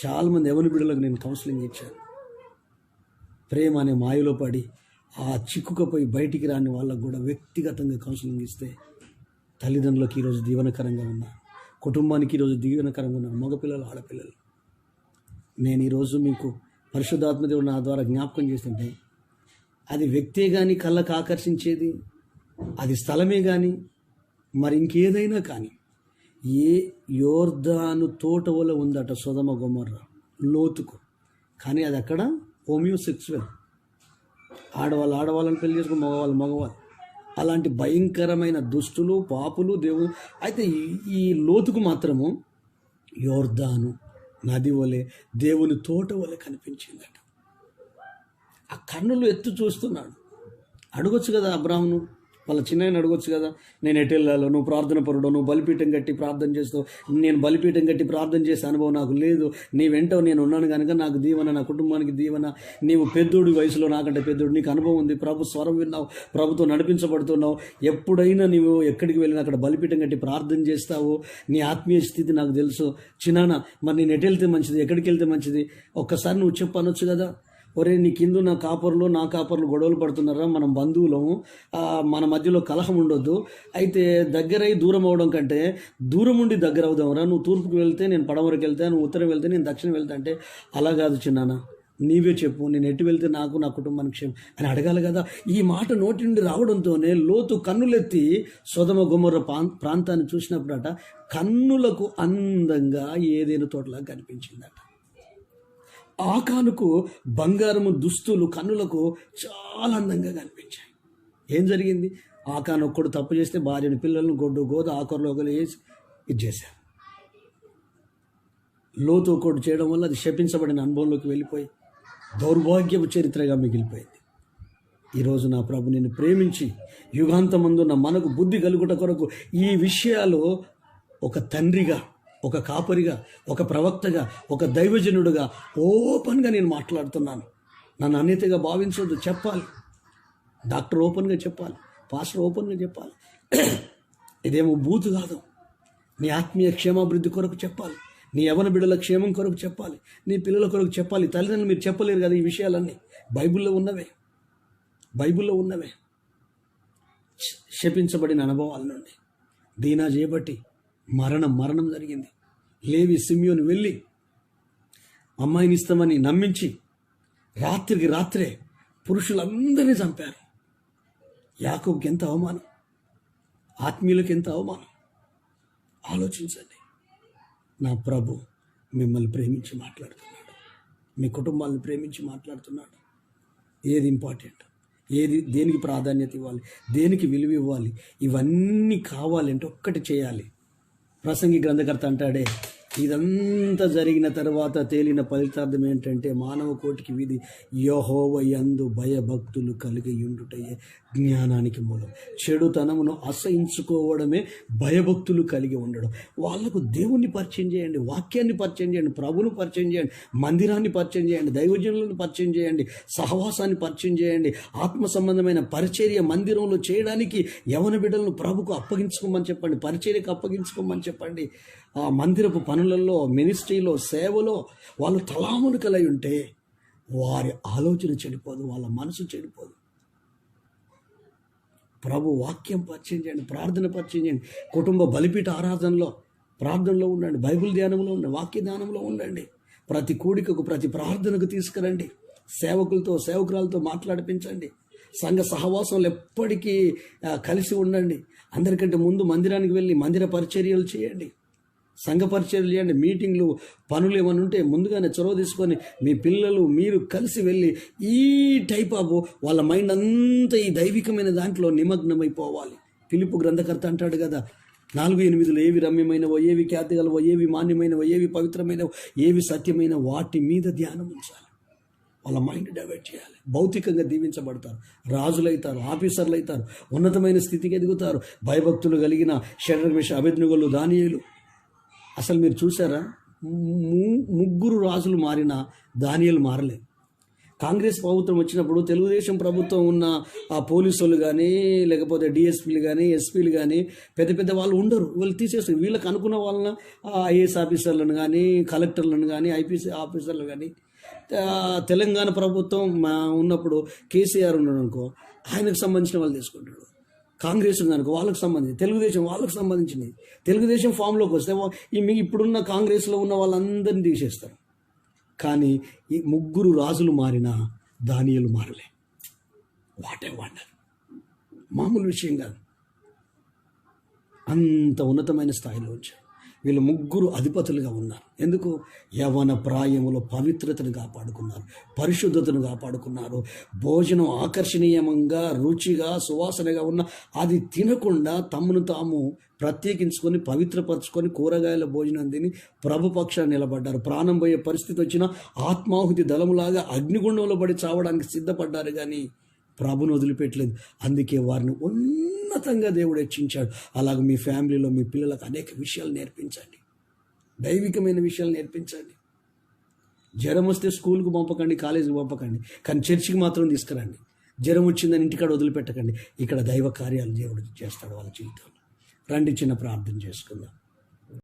చాలామంది యవన బిడ్డలకు నేను కౌన్సిలింగ్ ఇచ్చాను. ప్రేమ అనే మాయలో పడి ఆ చిక్కుకపోయి బయటికి రాని వాళ్ళకు కూడా వ్యక్తిగతంగా కౌన్సిలింగ్ ఇస్తే తల్లిదండ్రులకు ఈరోజు దీవెనకరంగా ఉన్నారు, కుటుంబానికి ఈరోజు దీవెనకరంగా ఉన్నారు, మగపిల్లలు ఆడపిల్లలు. నేను ఈరోజు మీకు పరిశుద్ధాత్మ దేవుడు నా ద్వారా జ్ఞాపకం చేస్తుంటే అది వ్యక్తే కానీ కళ్ళకు ఆకర్షించేది, అది స్థలమే కానీ మరి ఇంకేదైనా కానీ ఏ యోర్దాను తోట వల్ల ఉందట సొదమ గొమొర్రా లోతుకు. కానీ అది అక్కడ హోమియోసెక్సువల్, ఆడవాళ్ళని పెళ్లి చేసుకుని మగవాళ్ళు అలాంటి భయంకరమైన దుష్టులు పాపులు దేవుడు. అయితే ఈ లోతుకు మాత్రము యోర్దాను నది వలె దేవుని తోట వలె కనిపించిందట. ఆ కన్నులు ఎత్తు చూస్తున్నాడు. అడగొచ్చు కదా అబ్రాహ్మను, వాళ్ళ చిన్నయ్యని అడగొచ్చు కదా, నేను ఎటు వెళ్ళాలో, నువ్వు ప్రార్థన పరుడో, నువ్వు బలిపీఠం కట్టి ప్రార్థన చేస్తావు, నేను బలిపీఠం కట్టి ప్రార్థన చేసే అనుభవం నాకు లేదు, నీ వెంట నేను ఉన్నాను కనుక నాకు దీవెన, నా కుటుంబానికి దీవెన, నీవు పెద్దోడి వయసులో నాకంటే పెద్దోడు, నీకు అనుభవం ఉంది, ప్రభు స్వరం విన్నావు, ప్రభుతో నడిపించబడుతున్నావు, ఎప్పుడైనా నీవు ఎక్కడికి వెళ్ళినా అక్కడ బలిపీఠం కట్టి ప్రార్థన చేస్తావు, నీ ఆత్మీయ స్థితి నాకు తెలుసు చిన్నాన్న, మరి నేను ఎటు వెళ్తే మంచిది, ఎక్కడికి వెళ్తే మంచిది, ఒక్కసారి నువ్వు చెప్పనొచ్చు కదా. ఒరే నీ కింద నా కాపర్లు గొడవలు పడుతున్నారా, మనం బంధువులము, మన మధ్యలో కలహం ఉండొద్దు, అయితే దగ్గరై దూరం అవడం కంటే దూరం ఉండి దగ్గర అవుదాంరా, నువ్వు తూర్పుకి వెళ్తే నేను పడమరకు వెళ్తే, నువ్వు ఉత్తరం వెళ్తే నేను దక్షిణం వెళ్తా అంటే, అలా కాదు చిన్నాన్న, నీవే చెప్పు, నేను ఎటు వెళ్తే నాకు నా కుటుంబానికి క్షేమం అని అడగాలి కదా. ఈ మాట నోటి నుండి రావడంతోనే లోతు కన్నులెత్తి సొదమ గొమొర్రా ప్రాంతాన్ని చూసినప్పుడట కన్నులకు అందంగా ఏదైనా తోటలాగా కనిపించిందట. ఆకానుకు బంగారము దుస్తులు కన్నులకు చాలా అందంగా కనిపించాయి. ఏం జరిగింది? ఆకాను ఒక్కడు తప్పు చేస్తే భార్యను పిల్లలను గోద ఆకరులో వేసి ఇది చేశారు. లోతు ఒక్కడు చేయడం వల్ల అది శపించబడిన అనుభవంలోకి వెళ్ళిపోయి దౌర్భాగ్యపు చరిత్రగా మిగిలిపోయింది. ఈరోజు నా ప్రభు నిన్ను ప్రేమించి యుగాంతమందున్న మనకు బుద్ధి కలుగుట కొరకు ఈ విషయాలు ఒక తండ్రిగా, ఒక కాపరిగా, ఒక ప్రవక్తగా, ఒక దైవజనుడుగా ఓపెన్గా నేను మాట్లాడుతున్నాను. నన్ను అన్యతగా భావించొద్దు, చెప్పాలి. డాక్టర్ ఓపెన్గా చెప్పాలి, పాస్టర్ ఓపెన్గా చెప్పాలి. ఇదేమో బూతు కాదు. నీ ఆత్మీయ క్షేమాభివృద్ధి కొరకు చెప్పాలి, నీ యవన బిడ్డల క్షేమం కొరకు చెప్పాలి, నీ పిల్లల కొరకు చెప్పాలి. తల్లిదండ్రులు మీరు చెప్పలేరు కదా ఈ విషయాలన్నీ, బైబిల్లో ఉన్నవే. శపించబడిన అనుభవాల నుండి దీనా చేయబట్టి మరణం జరిగింది. లేవి సిమియోను వెళ్ళి అమ్మాయిని ఇస్తామని నమ్మించి రాత్రికి రాత్రే పురుషులందరినీ చంపారు. యాకోబుకి ఎంత అవమానం, ఆత్మీయులకు ఎంత అవమానం. ఆలోచించండి. నా ప్రభు మిమ్మల్ని ప్రేమించి మాట్లాడుతున్నాడు, మీ కుటుంబాలను ప్రేమించి మాట్లాడుతున్నాడు. ఏది ఇంపార్టెంట్, దేనికి ప్రాధాన్యత ఇవ్వాలి, దేనికి విలువ ఇవ్వాలి, ఇవన్నీ కావాలంటే ఒక్కటి చేయాలి. ప్రసంగి గ్రంథకర్త అంటాడే, ఇదంతా జరిగిన తర్వాత తేలిన ఫలితార్థం ఏంటంటే మానవ కోటికి విధి యెహోవా యందు భయభక్తులు కలిగి ఉండుటయే జ్ఞానానికి మూలం. చెడుతనమును అసహించుకోవడమే భయభక్తులు కలిగి ఉండడం. వాళ్లకు దేవుణ్ణి పరిచయం చేయండి, వాక్యాన్ని పరిచయం చేయండి, ప్రభువును పరిచయం చేయండి, మందిరాన్ని పరిచయం చేయండి, దైవజనులను పరిచయం చేయండి, సహవాసాన్ని పరిచయం చేయండి. ఆత్మ సంబంధమైన పరిచర్య మందిరంలో చేయడానికి యవన బిడ్డలను ప్రభుకు అప్పగించుకోమని చెప్పండి, పరిచర్యకు అప్పగించుకోమని చెప్పండి. ఆ మందిరపు పనులలో, మినిస్ట్రీలో, సేవలో వాళ్ళు తలామునకలై ఉంటే వారి ఆలోచన చెడిపోదు, వాళ్ళ మనసు చెడిపోదు. ప్రభు వాక్యం పరిచయం చేయండి, ప్రార్థన పరిచయం చేయండి, కుటుంబ బలిపీఠ ఆరాధనలో ప్రార్థనలో ఉండండి, బైబిల్ ధ్యానంలో ఉండండి, వాక్య ధ్యానంలో ఉండండి. ప్రతి కూడికకు, ప్రతి ప్రార్థనకు తీసుకురండి, సేవకులతో సేవకురాలతో మాట్లాడిపించండి, సంఘ సహవాసంలో ఎప్పటికీ కలిసి ఉండండి. అందరికంటే ముందు మందిరానికి వెళ్ళి మందిర పరిచర్యలు చేయండి, సంఘ పరిచర్యలు చేయండి. మీటింగ్లు, పనులు ఏమైనా ఉంటే ముందుగానే చొరవ తీసుకొని మీ పిల్లలు మీరు కలిసి వెళ్ళి ఈ టైప్ ఆఫ్ వాళ్ళ మైండ్ అంతా ఈ దైవికమైన దాంట్లో నిమగ్నమైపోవాలి. ఫిలిప్పు గ్రంథకర్త అంటాడు కదా, 4:8 ఏవి రమ్యమైనవో, ఏవి ఖ్యాతి గలవో, ఏవి మాన్యమైనవో, ఏవి పవిత్రమైనవో, ఏవి సత్యమైన వాటి మీద ధ్యానం ఉంచాలి. వాళ్ళ మైండ్ డైవర్ట్ చేయాలి. భౌతికంగా దీవించబడతారు, రాజులైతారు, ఆఫీసర్లు అవుతారు, ఉన్నతమైన స్థితికి ఎదుగుతారు. భయభక్తులు కలిగిన షడ్రక్ మేషక్ అబేద్నెగోలు, దానియేలు. అసలు మీరు చూసారా, 3 రాజులు మారిన దానియేలు మారలేదు. కాంగ్రెస్ ప్రభుత్వం వచ్చినప్పుడు తెలుగుదేశం ప్రభుత్వం ఉన్న ఆ పోలీసులు కానీ లేకపోతే డిఎస్పీలు కానీ ఎస్పీలు కానీ పెద్ద పెద్ద వాళ్ళు ఉండరు, వీళ్ళు తీసేస్తారు. వీళ్ళకి అనుకున్న వాళ్ళని ఐఏఎస్ ఆఫీసర్లను కానీ కలెక్టర్లను కానీ ఐపీసీ ఆఫీసర్లు కానీ తెలంగాణ ప్రభుత్వం ఉన్నప్పుడు కేసీఆర్ ఉన్నాడు అనుకో, ఆయనకు సంబంధించిన వాళ్ళు తీసుకుంటాడు. కాంగ్రెస్ ఉందనుకో వాళ్ళకి సంబంధించి, తెలుగుదేశం వాళ్ళకి సంబంధించినవి. తెలుగుదేశం ఫామ్లోకి వస్తే ఇప్పుడున్న కాంగ్రెస్లో ఉన్న వాళ్ళందరినీ తీసేస్తారు. కానీ ఈ ముగ్గురు రాజులు మారినా దానియేలు మారలే. What a wonder! మామూలు విషయం కాదు, అంత ఉన్నతమైన స్థాయిలో వచ్చారు. వీళ్ళు ముగ్గురు అధిపతులుగా ఉన్నారు. ఎందుకు? యవన ప్రాయములో పవిత్రతను కాపాడుకున్నారు, పరిశుద్ధతను కాపాడుకున్నారు. భోజనం ఆకర్షణీయంగా రుచిగా సువాసనగా ఉన్న అది తినకుండా తమను తాము ప్రత్యేకించుకొని పవిత్రపరచుకొని కూరగాయల భోజనం తిని ప్రభుపక్షాన్ని నిలబడ్డారు. ప్రాణం పోయే పరిస్థితి వచ్చినా ఆత్మాహుతి దళములాగా అగ్నిగుండంలో పడి చావడానికి సిద్ధపడ్డారు, కానీ ప్రభును వదిలిపెట్టలేదు. అందుకే వారిని ఉన్నతంగా దేవుడు హెచ్చించాడు. అలాగే మీ ఫ్యామిలీలో మీ పిల్లలకు అనేక విషయాలు నేర్పించండి, దైవికమైన విషయాలు నేర్పించండి. జ్వరం వస్తే స్కూల్కి పంపకండి, కాలేజీకి పంపకండి, కానీ చర్చికి మాత్రం తీసుకురండి. జ్వరం వచ్చిందని ఇంటికాడ వదిలిపెట్టకండి. ఇక్కడ దైవ కార్యాలు దేవుడు చేస్తాడు వాళ్ళ జీవితంలో. రండి, చిన్న ప్రార్థన చేసుకుందాం.